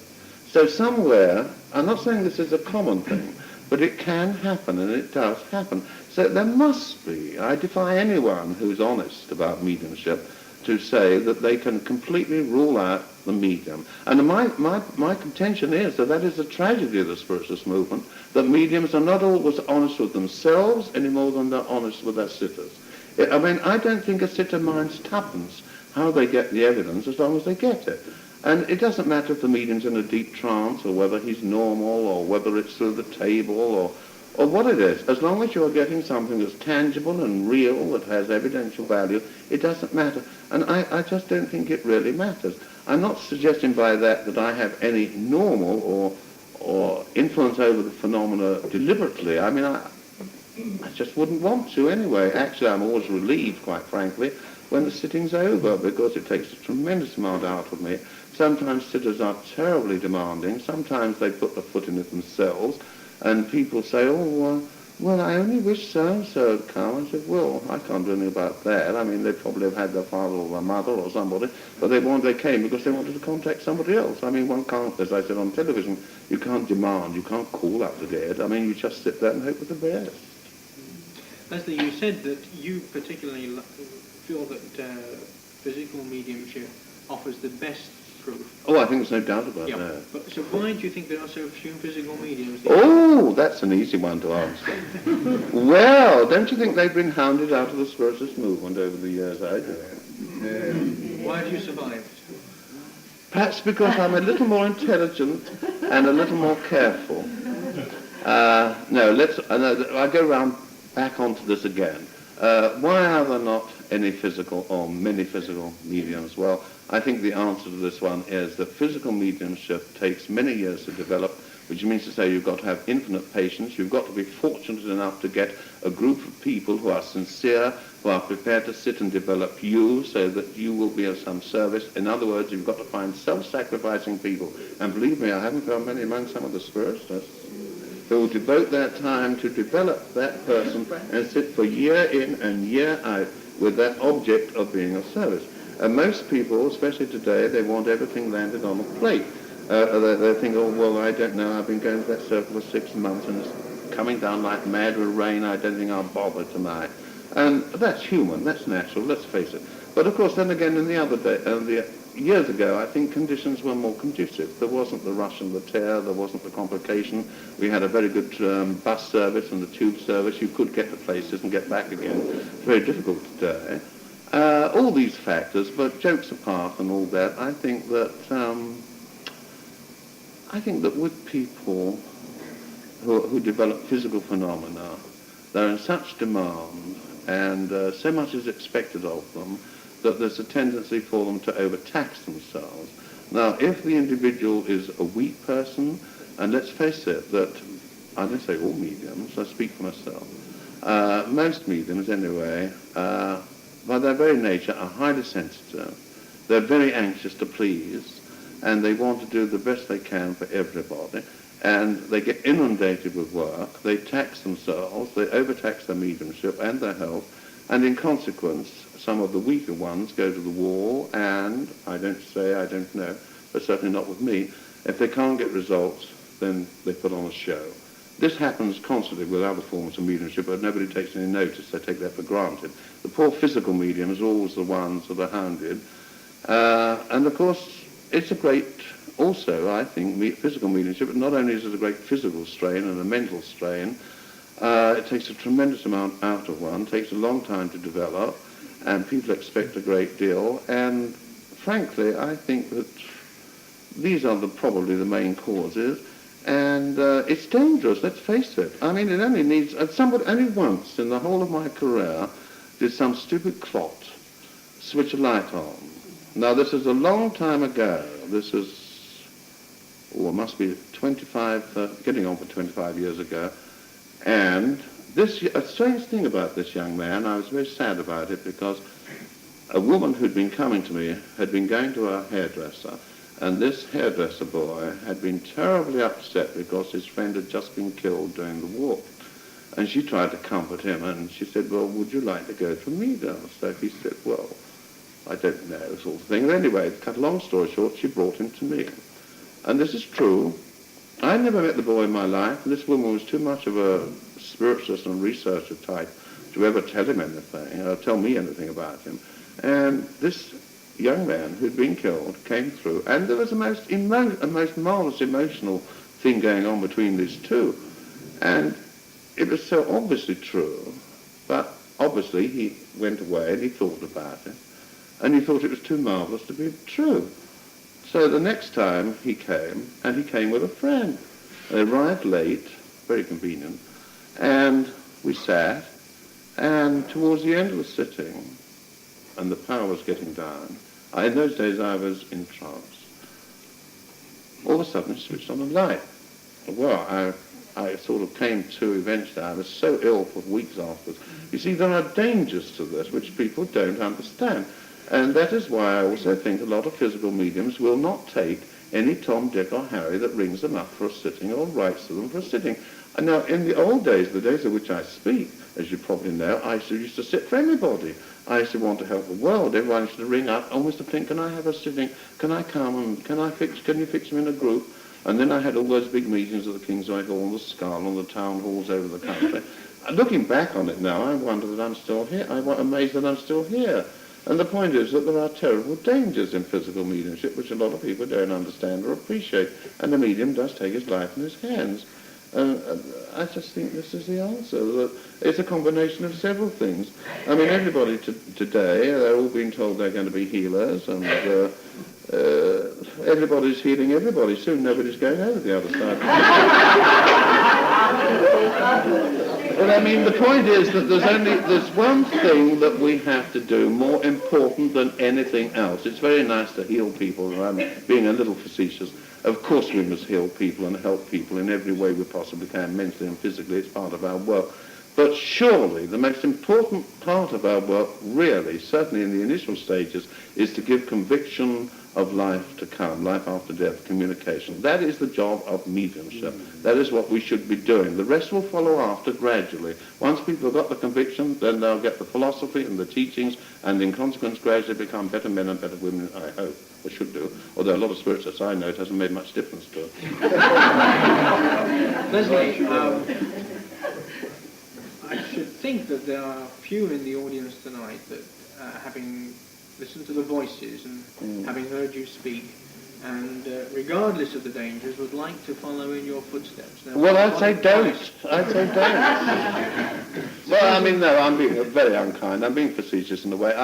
C: So somewhere, I'm not saying this is a common thing, but it can happen, and it does happen. So there must be, I defy anyone who's honest about mediumship to say that they can completely rule out the medium. And my contention is that is the tragedy of the spiritualist movement, that mediums are not always honest with themselves any more than they're honest with their sitters. I mean, I don't think a sitter minds tuppence how they get the evidence as long as they get it. And it doesn't matter if the medium's in a deep trance or whether he's normal or whether it's through the table or what it is. As long as you're getting something that's tangible and real, that has evidential value, it doesn't matter. And I just don't think it really matters. I'm not suggesting by that I have any normal or influence over the phenomena deliberately. I mean, I just wouldn't want to anyway. Actually, I'm always relieved, quite frankly, when the sitting's over, because it takes a tremendous amount out of me. Sometimes sitters are terribly demanding. Sometimes they put the foot in it themselves. And people say, well, I only wish so-and-so had come. I said, well, I can't do anything about that. I mean, they probably have had their father or their mother or somebody, but they came because they wanted to contact somebody else. I mean, one can't, as I said on television, you can't demand, you can't call up the dead. I mean, you just sit there and hope for the best.
B: Leslie, you said that you particularly feel that physical mediumship offers the best proof.
C: Oh, I think there's no doubt about that.
B: But, so why do you think there are so few physical mediums?
C: Oh, that's an easy one to answer. Well, don't you think they've been hounded out of the spiritualist movement over the years? I do.
B: Why have you survived?
C: Perhaps because I'm a little more intelligent and a little more careful. I go round back onto this again. Why are there not any physical or many physical mediums? Well, I think the answer to this one is that physical mediumship takes many years to develop, which means to say you've got to have infinite patience. You've got to be fortunate enough to get a group of people who are sincere, who are prepared to sit and develop you so that you will be of some service. In other words, you've got to find self-sacrificing people. And believe me, I haven't found many among some of the spiritualists who will devote their time to develop that person and sit for year in and year out with that object of being of service. And most people, especially today, they want everything landed on a plate. They think, oh, well, I don't know, I've been going to that circle for 6 months and it's coming down like mad with rain, I don't think I'll bother tonight. And that's human, that's natural, let's face it. But of course, then again, in the years ago, I think conditions were more conducive. There wasn't the rush and the tear, there wasn't the complication. We had a very good bus service and the tube service. You could get to places and get back again. It's very difficult today. All these factors, but jokes apart and all that, I think that with people who develop physical phenomena, they're in such demand and so much is expected of them that there's a tendency for them to overtax themselves. Now, if the individual is a weak person, and let's face it, that I don't say all mediums, I speak for myself, most mediums anyway, by their very nature are highly sensitive. They're very anxious to please, and they want to do the best they can for everybody, and they get inundated with work, they tax themselves, they overtax their mediumship and their health, and in consequence, some of the weaker ones go to the wall, and I don't know, but certainly not with me. If they can't get results, then they put on a show. This happens constantly with other forms of mediumship, but nobody takes any notice. They take that for granted. The poor physical mediums are always the ones that are hounded. And of course, it's a great, also, I think, physical mediumship, but not only is it a great physical strain and a mental strain, it takes a tremendous amount out of one, takes a long time to develop, and people expect a great deal. And frankly, I think that these are probably the main causes. And it's dangerous, let's face it. I mean, it only needs, somebody only once in the whole of my career did some stupid clot switch a light on. Now, this is a long time ago. This is, it must be 25, getting on for 25 years ago. And a strange thing about this young man, I was very sad about it, because a woman who'd been coming to me had been going to a hairdresser, and this hairdresser boy had been terribly upset because his friend had just been killed during the war. And she tried to comfort him, and she said, well, would you like to go to a meeting? So he said, well, I don't know, sort of thing. And anyway, to cut a long story short, she brought him to me. And this is true. I never met the boy in my life, and this woman was too much of a spiritualist and researcher type to ever tell him anything, or tell me anything about him. And this young man who'd been killed came through, and there was a most marvelous emotional thing going on between these two. And it was so obviously true, but obviously he went away and he thought about it, and he thought it was too marvelous to be true. So the next time he came, and he came with a friend. They arrived late, very convenient, and we sat, and towards the end of the sitting, and the power was getting down, in those days I was in trance. All of a sudden it switched on a light. Well, I sort of came to eventually. I was so ill for weeks afterwards. You see, there are dangers to this which people don't understand. And that is why I also think a lot of physical mediums will not take any Tom, Dick or Harry that rings them up for a sitting or writes to them for a sitting. And now, in the old days, the days of which I speak, as you probably know, I used to sit for anybody. I used to want to help the world. Everyone used to ring up, oh, Mr. Flint, can I have a sitting? Can I come and can you fix me in a group? And then I had all those big meetings at the Kingsway Hall, the Skull, and the town halls over the country. Looking back on it now, I wonder that I'm still here. I'm amazed that I'm still here. And the point is that there are terrible dangers in physical mediumship, which a lot of people don't understand or appreciate. And the medium does take his life in his hands. I just think this is the answer. That it's a combination of several things. I mean, everybody today, they're all being told they're going to be healers, and everybody's healing everybody. Soon nobody's going over the other side. But I mean, the point is that there's one thing that we have to do more important than anything else. It's very nice to heal people, and I'm being a little facetious. Of course we must heal people and help people in every way we possibly can, mentally and physically. It's part of our work. But surely the most important part of our work, really, certainly in the initial stages, is to give conviction of life to come, life after death, communication. That is the job of mediumship. That is what we should be doing. The rest will follow after gradually. Once people have got the conviction, then they'll get the philosophy and the teachings, and in consequence gradually become better men and better women, I hope, or should do. Although a lot of spiritualists I know, it hasn't made much difference to it.
B: Leslie, I should think that there are few in the audience tonight that, having listened to the voices and having heard you speak, and regardless of the dangers, would like to follow in your footsteps. Now,
C: well, I'd say don't. Well, I mean, no, I'm being very unkind. I'm being facetious in a way.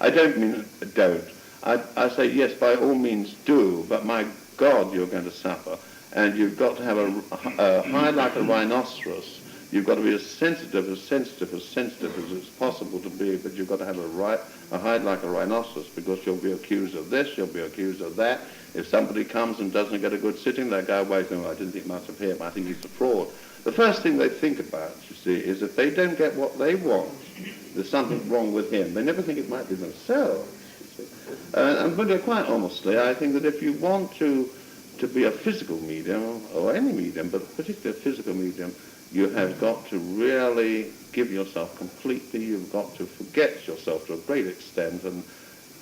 C: I don't mean don't. I say, yes, by all means do, but my God, you're going to suffer. And you've got to have a hide like a rhinoceros. You've got to be as sensitive as it's possible to be, but you've got to have a hide like a rhinoceros, because you'll be accused of this, you'll be accused of that. If somebody comes and doesn't get a good sitting, they go away saying, well, I didn't think much of him, I think he's a fraud. The first thing they think about, you see, is if they don't get what they want, there's something wrong with him. They never think it might be themselves. But quite honestly, I think that if you want to be a physical medium, or any medium, but particularly a physical medium, you have got to really give yourself completely. You've got to forget yourself to a great extent. And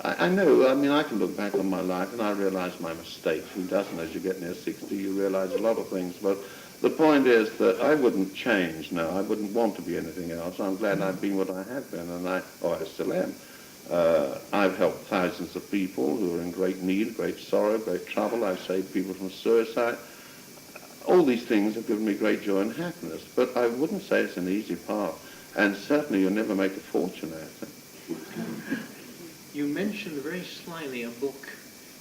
C: I know, I mean, I can look back on my life and I realize my mistakes. Who doesn't? As you get near 60, you realize a lot of things. But the point is that I wouldn't change now. I wouldn't want to be anything else. I'm glad I've been what I have been, and I still am. I've helped thousands of people who are in great need, great sorrow, great trouble. I've saved people from suicide. All these things have given me great joy and happiness, but I wouldn't say it's an easy path, and certainly you'll never make a fortune at it.
B: You mentioned very slyly a book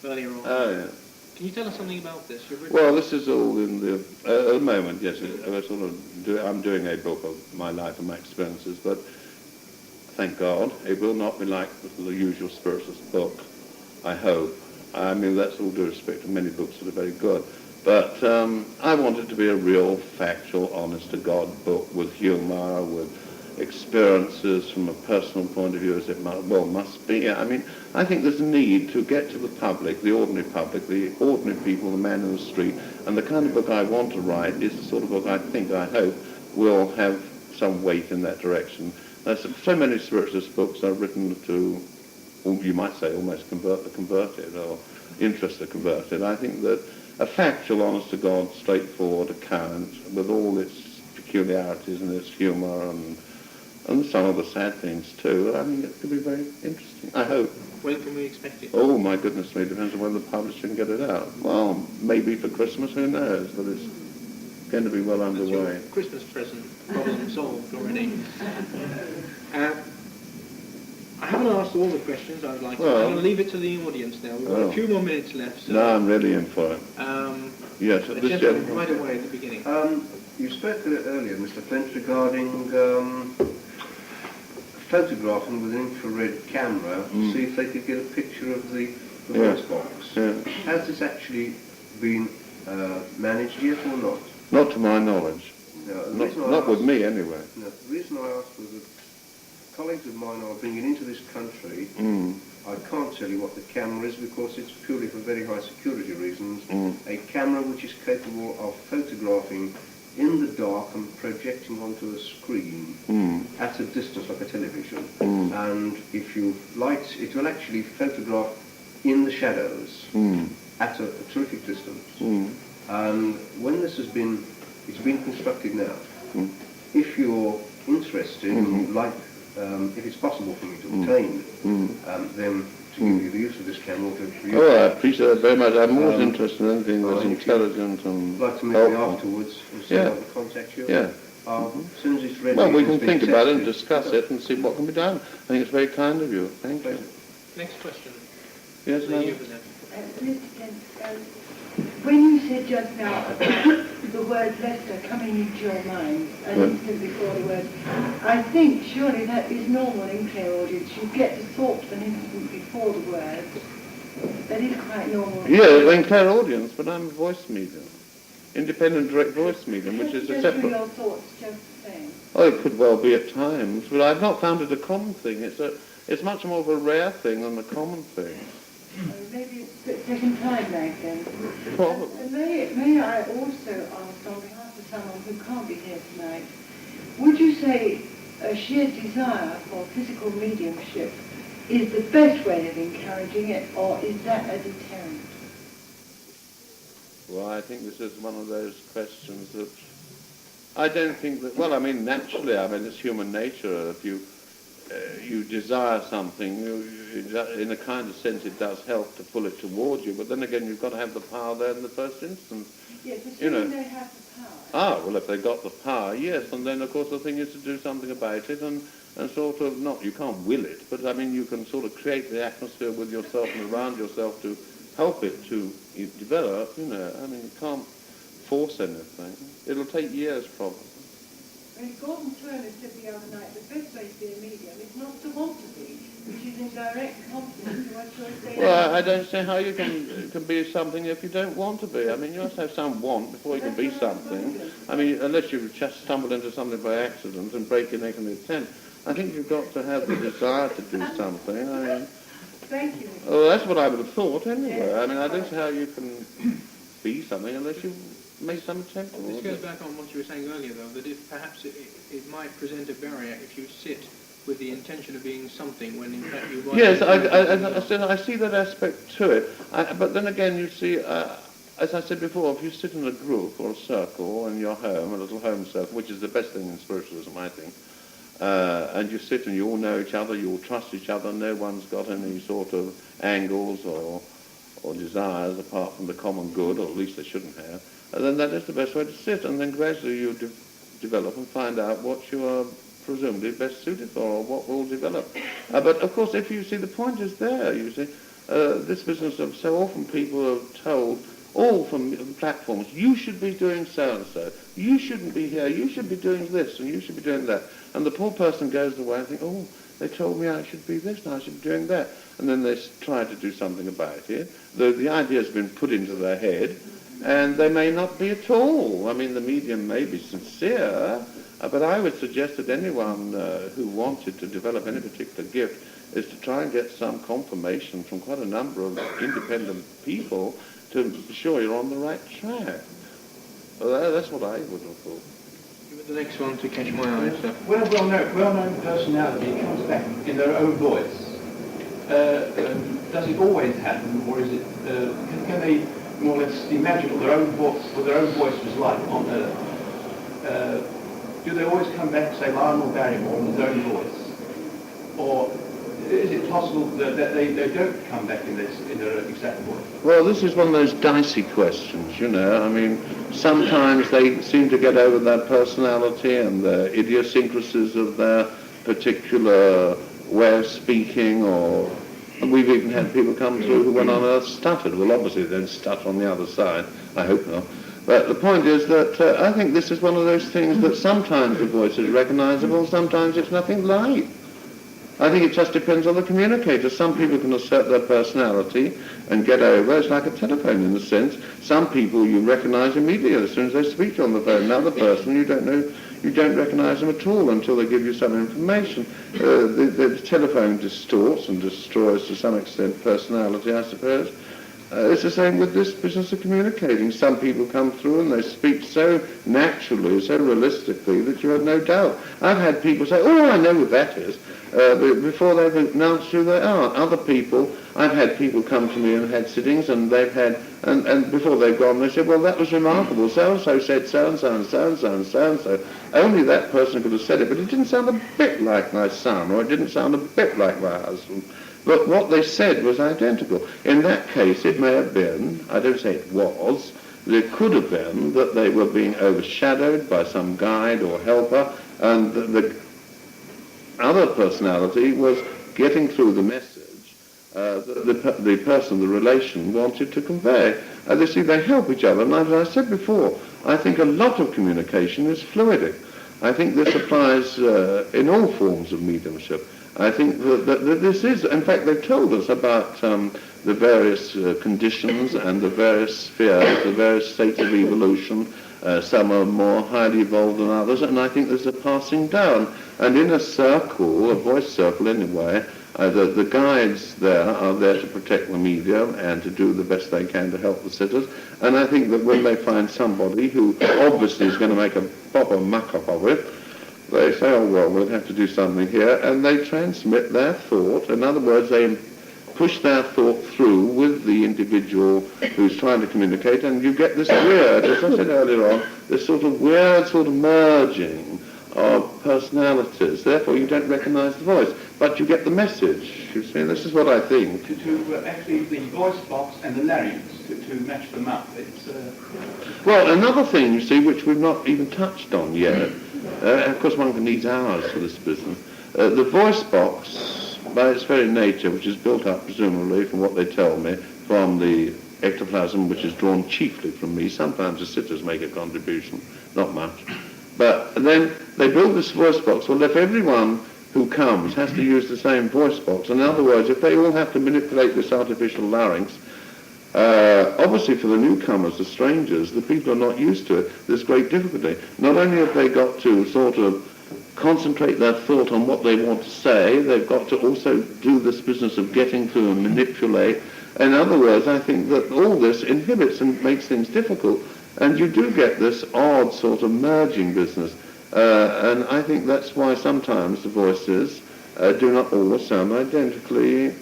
B: earlier on.
C: Oh, yeah.
B: Can you tell us something about this?
C: Well, this is all in the, at the moment, yes, I'm doing a book of my life and my experiences, but thank God, it will not be like the usual spiritualist book. I hope. I mean, that's all due respect to many books that are very good. But I want it to be a real, factual, honest-to-God book with humour, with experiences from a personal point of view, as it must be. I mean, I think there's a need to get to the public, the ordinary people, the man in the street, and the kind of book I want to write is the sort of book I hope, will have some weight in that direction. There's so many spiritualist books are written to, you might say, almost convert the converted, or interest the converted. I think that a factual, honest-to-God, straightforward account with all its peculiarities and its humour and some of the sad things too, I mean, it could be very interesting, I hope.
B: When can we expect it?
C: Oh, my goodness me, depends on whether the publisher can get it out. Well, maybe for Christmas, who knows, but it's going to be well underway.
B: That's your Christmas present problem solved already. I haven't asked all the questions I would like to. I'm going to leave it to the audience now. We've got a few more minutes left. So,
C: no, I'm really in for it. Yes,
B: the gentleman right away at the beginning.
I: You spoke earlier, Mr. Flint, regarding photographing with an infrared camera to see if they could get a picture of the voice box.
C: Yeah.
I: Has this actually been managed yet or not?
C: Not to my knowledge.
I: No,
C: not with me, anyway.
I: No, the reason I asked was that colleagues of mine are bringing into this country. I can't tell you what the camera is because it's purely for very high security reasons. A camera which is capable of photographing in the dark and projecting onto a screen at a distance like a television. And if you light, it will actually photograph in the shadows at a terrific distance. And when this has been, it's been constructed now. If you're interested, like, if it's possible for me to obtain them to give you the use of this camera.
C: I appreciate that very much. I'm always interested in anything that's intelligent and
I: like to meet me afterwards and see how to contact you.
C: Yeah.
I: As soon as it's ready.
C: Well, we can think about it and discuss it and see what can be done. I think it's very kind of you. Thank you.
B: Next question.
C: Yes, ma'am.
J: When you said just now about the word Leicester coming into your mind an instant before the word, I think surely that is normal in clairaudience. You get the thought an instant before the word. That is quite normal.
C: Yeah, in clairaudience, but I'm a voice medium. Independent direct voice medium, which is a separate...
J: your thoughts just the same?
C: Oh, it could well be at times, but I've not found it a common thing. It's much more of a rare thing than a common thing.
J: Maybe it's a second time like then.
C: Probably.
J: May I also ask, on behalf of someone who can't be here tonight, would you say a sheer desire for physical mediumship is the best way of encouraging it, or is that a deterrent?
C: Well, I think this is one of those questions that I don't think that, well, I mean, naturally, it's human nature. If you desire something, in a kind of sense it does help to pull it towards you, but then again you've got to have the power there in the first instance.
J: Yes, assuming they have the power.
C: Well, if they got the power, yes, and then of course the thing is to do something about it and sort of, you can't will it, but I mean you can sort of create the atmosphere with yourself and around yourself to help it to develop, I mean you can't force anything. It'll take years probably.
J: Gordon Turner said the other night, the best way to be a medium is not to want to be, which is in direct conflict to what you're saying.
C: Well, I don't see how you can be something if you don't want to be. I mean, you must have some want before you can be something. I mean, unless you just stumbled into something by accident and break your neck in the attempt. I think you've got to have the desire to do something. I mean,
J: thank you.
C: Well, that's what I would have thought anyway. I mean, I don't see how you can be something unless you make some attempt.
B: This goes back on what you were saying earlier, though, that if perhaps it might present a barrier if you sit with the intention of being something when in fact you want.
C: Yes, I see that aspect to it. But then again, you see, as I said before, if you sit in a group or a circle in your home, a little home circle, which is the best thing in spiritualism, I think, and you sit and you all know each other, you all trust each other, no one's got any sort of angles or desires apart from the common good, or at least they shouldn't have, and then that is the best way to sit, and then gradually you develop and find out what you are presumably best suited for, or what will develop. But of course, if you see, the point is there, you see, this business of so often people are told, all from platforms, you should be doing so-and-so, you shouldn't be here, you should be doing this, and you should be doing that. And the poor person goes away and thinks, oh, they told me I should be this, and I should be doing that. and then they try to do something about it. The idea has been put into their head, and they may not be at all. I mean, the medium may be sincere, but I would suggest that anyone who wanted to develop any particular gift is to try and get some confirmation from quite a number of independent people to be sure you're on the right track. Well, that's what I would have thought.
B: Give it the next one to catch my eye, sir.
K: When a well-known personality comes back in their own voice, does it always happen, or is it? Can they more or less imagine what their own voice was like on Earth? Do they always come back and say Lionel Barrymore in their own voice, or is it possible that they don't come back in their exact voice?
C: Well, this is one of those dicey questions, you know. I mean, sometimes they seem to get over their personality and the idiosyncrasies of their particular way of speaking, or we've even had people come through who went on Earth stuttered. Well, obviously they don't stutter on the other side. I hope not. But the point is that I think this is one of those things that sometimes the voice is recognizable, sometimes it's nothing like. I think it just depends on the communicator. Some people can assert their personality and get over. It's like a telephone in a sense. Some people you recognize immediately as soon as they speak to you on the phone. Another person you don't recognize them at all until they give you some information. The telephone distorts and destroys to some extent personality, I suppose. It's the same with this business of communicating. Some people come through and they speak so naturally, so realistically that you have no doubt. I've had people say, oh, I know who that is, before they've announced who they are. Other people, I've had people come to me and had sittings and they've had, and before they've gone, they said, well, that was remarkable. So-and-so said so-and-so and so-and-so and so-and-so. Only that person could have said it, but it didn't sound a bit like my son, or it didn't sound a bit like my husband. But what they said was identical. In that case, it may have been, I don't say it was, it could have been that they were being overshadowed by some guide or helper, and the other personality was getting through the message the person, the relation, wanted to convey. You see, they help each other. And as I said before, I think a lot of communication is fluidic. I think this applies in all forms of mediumship. I think that this is, in fact, they've told us about the various conditions and the various spheres, the various states of evolution. Some are more highly evolved than others, and I think there's a passing down. And in a circle, a voice circle anyway, the guides there are there to protect the medium and to do the best they can to help the sitters. And I think that when they find somebody who obviously is going to make a proper muck-up of it, they say, oh, well, we'll have to do something here, and they transmit their thought. In other words, they push their thought through with the individual who's trying to communicate, and you get this weird, as I said earlier on, this sort of weird sort of merging of personalities. Therefore, you don't recognize the voice, but you get the message. You see, this is what I think.
K: To actually the voice box and the larynx to match them up. It's
C: Well, another thing, you see, which we've not even touched on yet, of course one needs hours for this business, the voice box, by its very nature, which is built up, presumably, from what they tell me, from the ectoplasm, which is drawn chiefly from me. Sometimes the sitters make a contribution, not much. But then they build this voice box. Well, if everyone who comes has to use the same voice box, in other words, if they all have to manipulate this artificial larynx, obviously for the newcomers, the strangers, the people are not used to it, there's great difficulty. Not only have they got to sort of concentrate their thought on what they want to say, they've got to also do this business of getting to and manipulate. In other words, I think that all this inhibits and makes things difficult, and you do get this odd sort of merging business. And I think that's why sometimes the voices do not always sound identically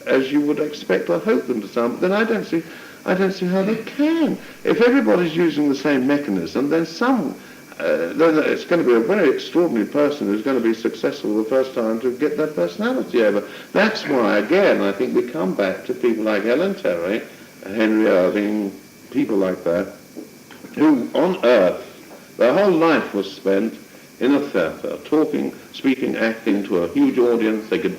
C: as you would expect or hope them to sound. But then I don't see how they can. If everybody's using the same mechanism, then then it's going to be a very extraordinary person who's going to be successful the first time to get their personality over. That's why, again, I think we come back to people like Ellen Terry, Henry Irving, people like that, who on Earth, their whole life was spent in a theatre, talking, speaking, acting to a huge audience. They could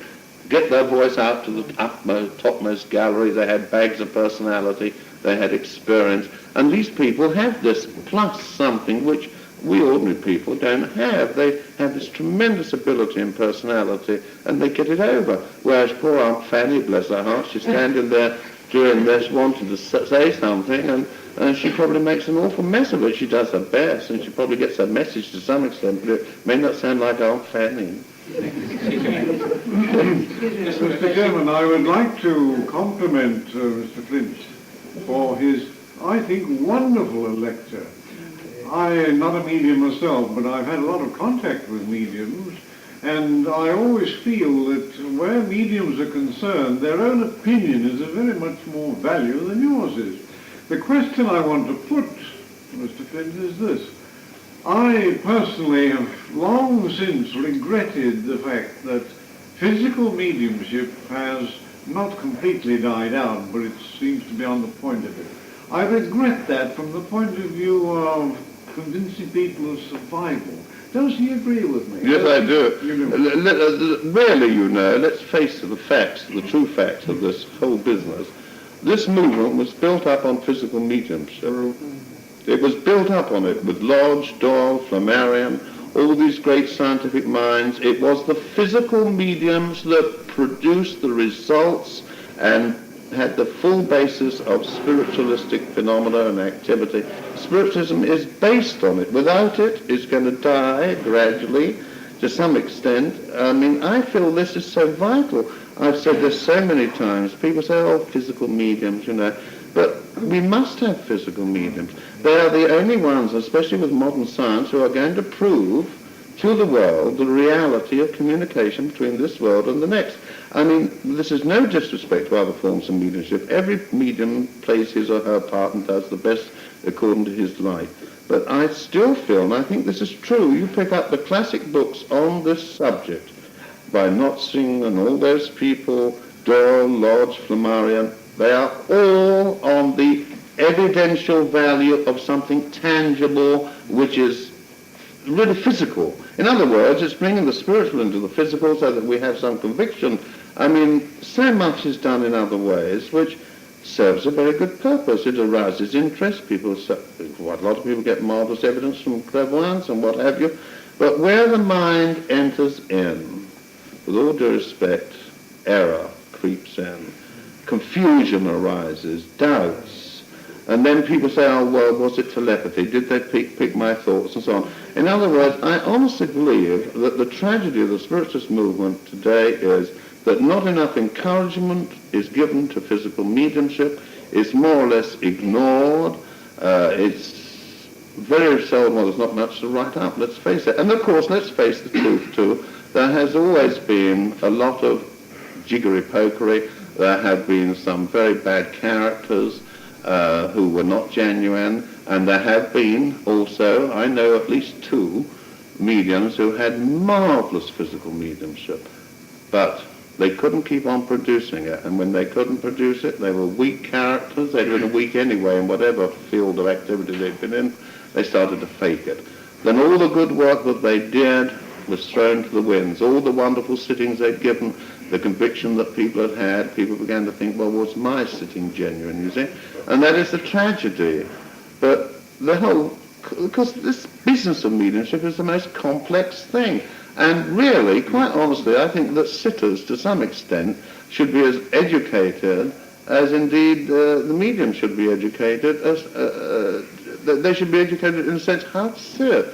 C: get their voice out to the topmost gallery. They had bags of personality. They had experience. And these people have this plus something which we ordinary people don't have. They have this tremendous ability and personality, and they get it over. Whereas poor Aunt Fanny, bless her heart, she's standing there during this wanting to say something, and she probably makes an awful mess of it. She does her best, and she probably gets her message to some extent, but it may not sound like Aunt Fanny.
L: Mr. Chairman, I would like to compliment Mr. Flint for his, I think, wonderful lecture. I'm not a medium myself, but I've had a lot of contact with mediums, and I always feel that where mediums are concerned, their own opinion is of very much more value than yours is. The question I want to put, Mr. Flint, is this. I personally have long since regretted the fact that physical mediumship has not completely died out, but it seems to be on the point of it. I regret that from the point of view of convincing people of survival. Does he agree with me?
C: Yes, I do. Really, you know, let's face the facts, the true facts of this whole business. This movement was built up on physical mediumship. It was built up on it with Lodge, Doyle, Flammarion, all these great scientific minds. It was the physical mediums that produced the results and had the full basis of spiritualistic phenomena and activity. Spiritualism is based on it. Without it, it's going to die gradually to some extent. I mean, I feel this is so vital. I've said this so many times. People say, oh, physical mediums, you know. But we must have physical mediums. They are the only ones, especially with modern science, who are going to prove to the world the reality of communication between this world and the next. I mean, this is no disrespect to other forms of mediumship. Every medium plays his or her part and does the best according to his light. But I still feel, and I think this is true, you pick up the classic books on this subject by Notzing and all those people, Doyle, Lodge, Flammarion, they are all on the evidential value of something tangible which is really physical. In other words, it's bringing the spiritual into the physical so that we have some conviction. I mean, so much is done in other ways which serves a very good purpose. It arouses interest. A lot of people get marvelous evidence from clairvoyance and what have you. But where the mind enters in, with all due respect, error creeps in, confusion arises, doubts, and then people say, oh, well, was it telepathy? Did they pick my thoughts and so on? In other words, I honestly believe that the tragedy of the spiritualist movement today is that not enough encouragement is given to physical mediumship. It's more or less ignored. It's very seldom, well, there's not much to write up, let's face it. And of course, let's face the truth too. There has always been a lot of jiggery-pokery. There have been some very bad characters who were not genuine, and there have been also, I know at least 2 mediums who had marvelous physical mediumship, but they couldn't keep on producing it, and when they couldn't produce it, they were weak characters. They'd been weak anyway in whatever field of activity they'd been in. They started to fake it. Then all the good work that they did was thrown to the winds. All the wonderful sittings they'd given, the conviction that people had, people began to think, well, was my sitting genuine, you see? And that is the tragedy. But the whole, because this business of mediumship is the most complex thing. And really, quite honestly, I think that sitters, to some extent, should be as educated as indeed the medium should be educated. They should be educated in a sense how to sit.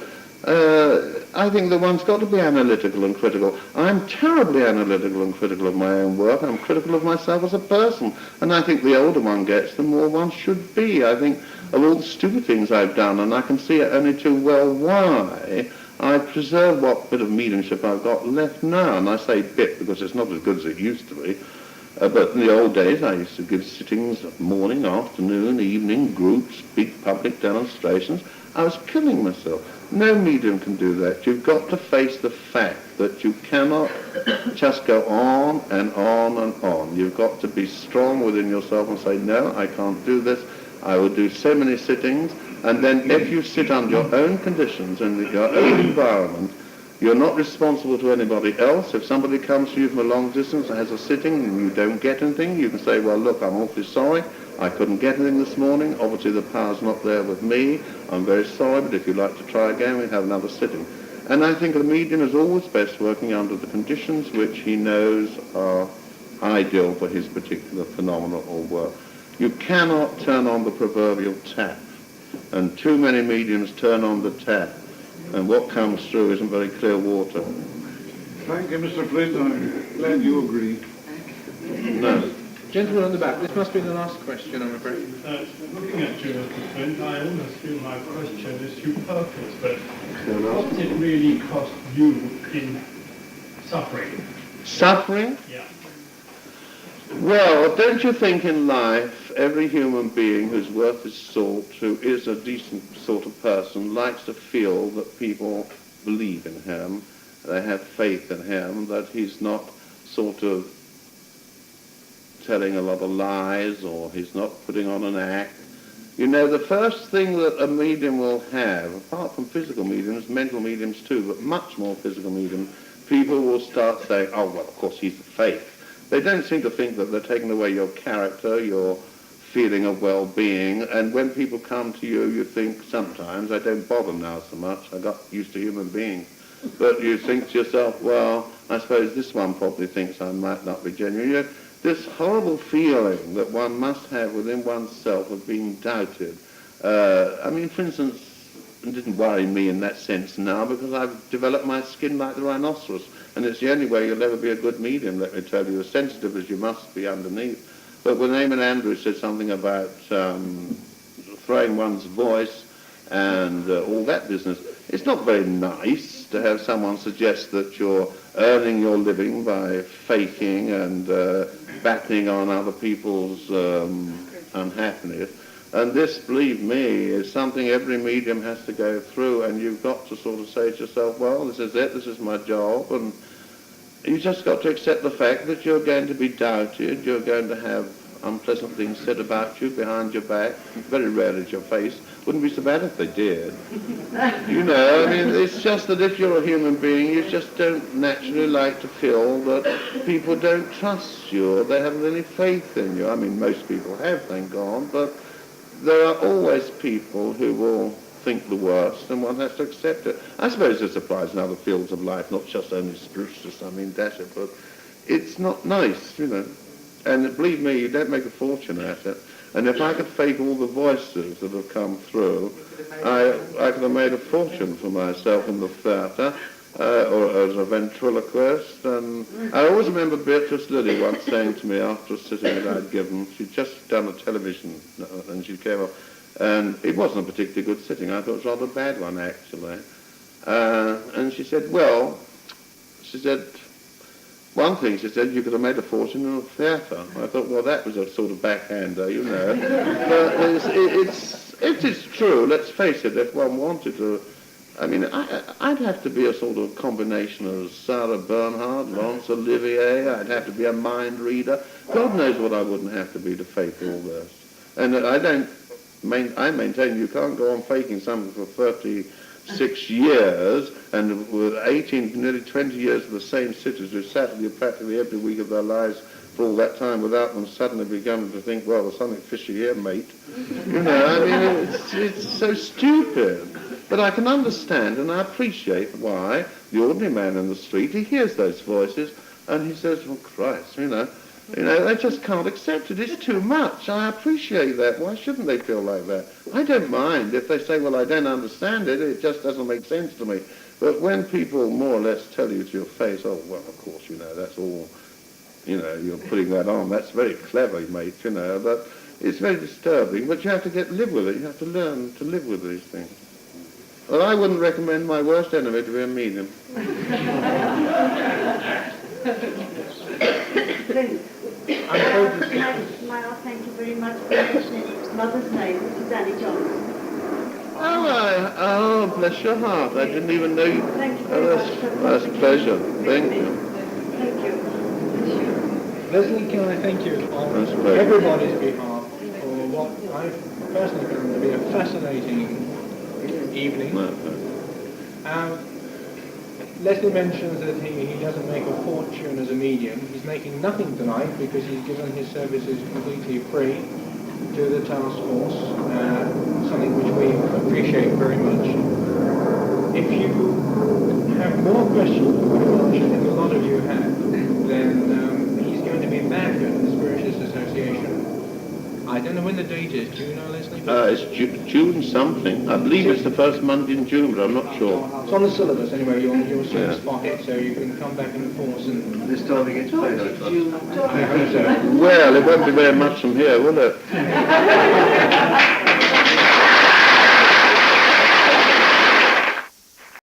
C: I think that one's got to be analytical and critical. I'm terribly analytical and critical of my own work. I'm critical of myself as a person. And I think the older one gets, the more one should be. I think of all the stupid things I've done, and I can see it only too well why I preserve what bit of mediumship I've got left now. And I say bit because it's not as good as it used to be. But in the old days, I used to give sittings morning, afternoon, evening, groups, big public demonstrations. I was killing myself. No medium can do that. You've got to face the fact that you cannot just go on and on and on. You've got to be strong within yourself and say, no, I can't do this. I will do so many sittings. And then if you sit under your own conditions and your own environment, you're not responsible to anybody else. If somebody comes to you from a long distance and has a sitting and you don't get anything, you can say, well, look, I'm awfully sorry. I couldn't get anything this morning. Obviously the power's not there with me. I'm very sorry, but if you'd like to try again, we'll have another sitting. And I think the medium is always best working under the conditions which he knows are ideal for his particular phenomena or work. You cannot turn on the proverbial tap, and too many mediums turn on the tap, and what comes through isn't very clear water.
L: Thank you, Mr. Flint. I'm glad you agree.
C: No.
B: Gentleman on the back, this must be the last question, I'm afraid.
M: Looking at you, Mr. Flint, I almost feel my question is superfluous, but what did it really cost you in suffering?
C: Suffering?
M: Yeah.
C: Well, don't you think in life every human being who's worth his salt, who is a decent sort of person, likes to feel that people believe in him, they have faith in him, that he's not sort of telling a lot of lies, or he's not putting on an act. You know, the first thing that a medium will have, apart from physical mediums, mental mediums too, but much more physical mediums, people will start saying, oh, well, of course, he's a fake. They don't seem to think that they're taking away your character, your feeling of well-being, and when people come to you, you think sometimes, I don't bother now so much, I got used to human beings, but you think to yourself, well, I suppose this one probably thinks I might not be genuine. You know, this horrible feeling that one must have within oneself of being doubted. I mean, for instance, it didn't worry me in that sense now because I've developed my skin like the rhinoceros, and it's the only way you'll ever be a good medium, let me tell you, as sensitive as you must be underneath. But when Eamon Andrews said something about throwing one's voice and all that business, it's not very nice to have someone suggest that you're earning your living by faking and battening on other people's unhappiness. And this, believe me, is something every medium has to go through, and you've got to sort of say to yourself, well, this is it, this is my job, and you just got to accept the fact that you're going to be doubted, you're going to have unpleasant things said about you behind your back, very rarely to your face. Wouldn't be so bad if they did. You know, I mean, it's just that if you're a human being, you just don't naturally like to feel that people don't trust you or they haven't any faith in you. I mean, most people have, thank God, but there are always people who will think the worst, and one has to accept it. I suppose this applies in other fields of life, not just only spiritualists, I mean, dash it, but it's not nice, you know. And believe me, you don't make a fortune at it. And if I could fake all the voices that have come through, I could have made a fortune for myself in the theatre, or as a ventriloquist. And I always remember Beatrice Lilly once saying to me after a sitting that I'd given, she'd just done a television, and she came up, and it wasn't a particularly good sitting. I thought it was a rather bad one, actually. And she said, well, she said, one thing, she said, you could have made a fortune in a theatre. I thought, well, that was a sort of backhander, you know. But it is true, let's face it, if one wanted to, I mean, I'd have to be a sort of combination of Sarah Bernhardt, Laurence Olivier, I'd have to be a mind reader. God knows what I wouldn't have to be to fake all this. And I maintain you can't go on faking something for 36 years, and with 18, nearly 20 years of the same sitters who sat with you practically every week of their lives for all that time without them suddenly beginning to think, well, there's something fishy here, mate. You know, I mean, it's so stupid. But I can understand and I appreciate why the ordinary man in the street, he hears those voices and he says, well, Christ, you know, they just can't accept it. It's too much. I appreciate that. Why shouldn't they feel like that? I don't mind if they say, well, I don't understand it. It just doesn't make sense to me. But when people more or less tell you to your face, oh, well, of course, you know, that's all, you know, you're putting that on. That's very clever, mate, you know. But it's very disturbing. But you have to live with it. You have to learn to live with these things. Well, I wouldn't recommend my worst enemy to be a medium.
J: Thank you very much for mentioning his mother's name, Mrs. Annie Johnson.
C: Oh, bless your heart. I didn't even know you.
J: Thank you very much.
C: That's a pleasure. Thank you.
J: Thank you.
B: Leslie, can I thank you on everybody's behalf for what I personally found to be a fascinating evening. Leslie mentions that he doesn't make a fortune as a medium. He's making nothing tonight because he's given his services completely free. to the task force, something which we appreciate very much. If you have more questions, which I think a lot of you have, then he's going to be back at the Spiritualists Association. I don't know when the date is. Do you know, Leslie?
C: It's June something. I believe it's the first Monday in June, but I'm not sure.
B: It's on the syllabus anyway. You'll soon spot it, so you can come back in force. And
I: This time it gets paid, I trust.
B: I hope so.
C: Well, it won't be very much from here, will it?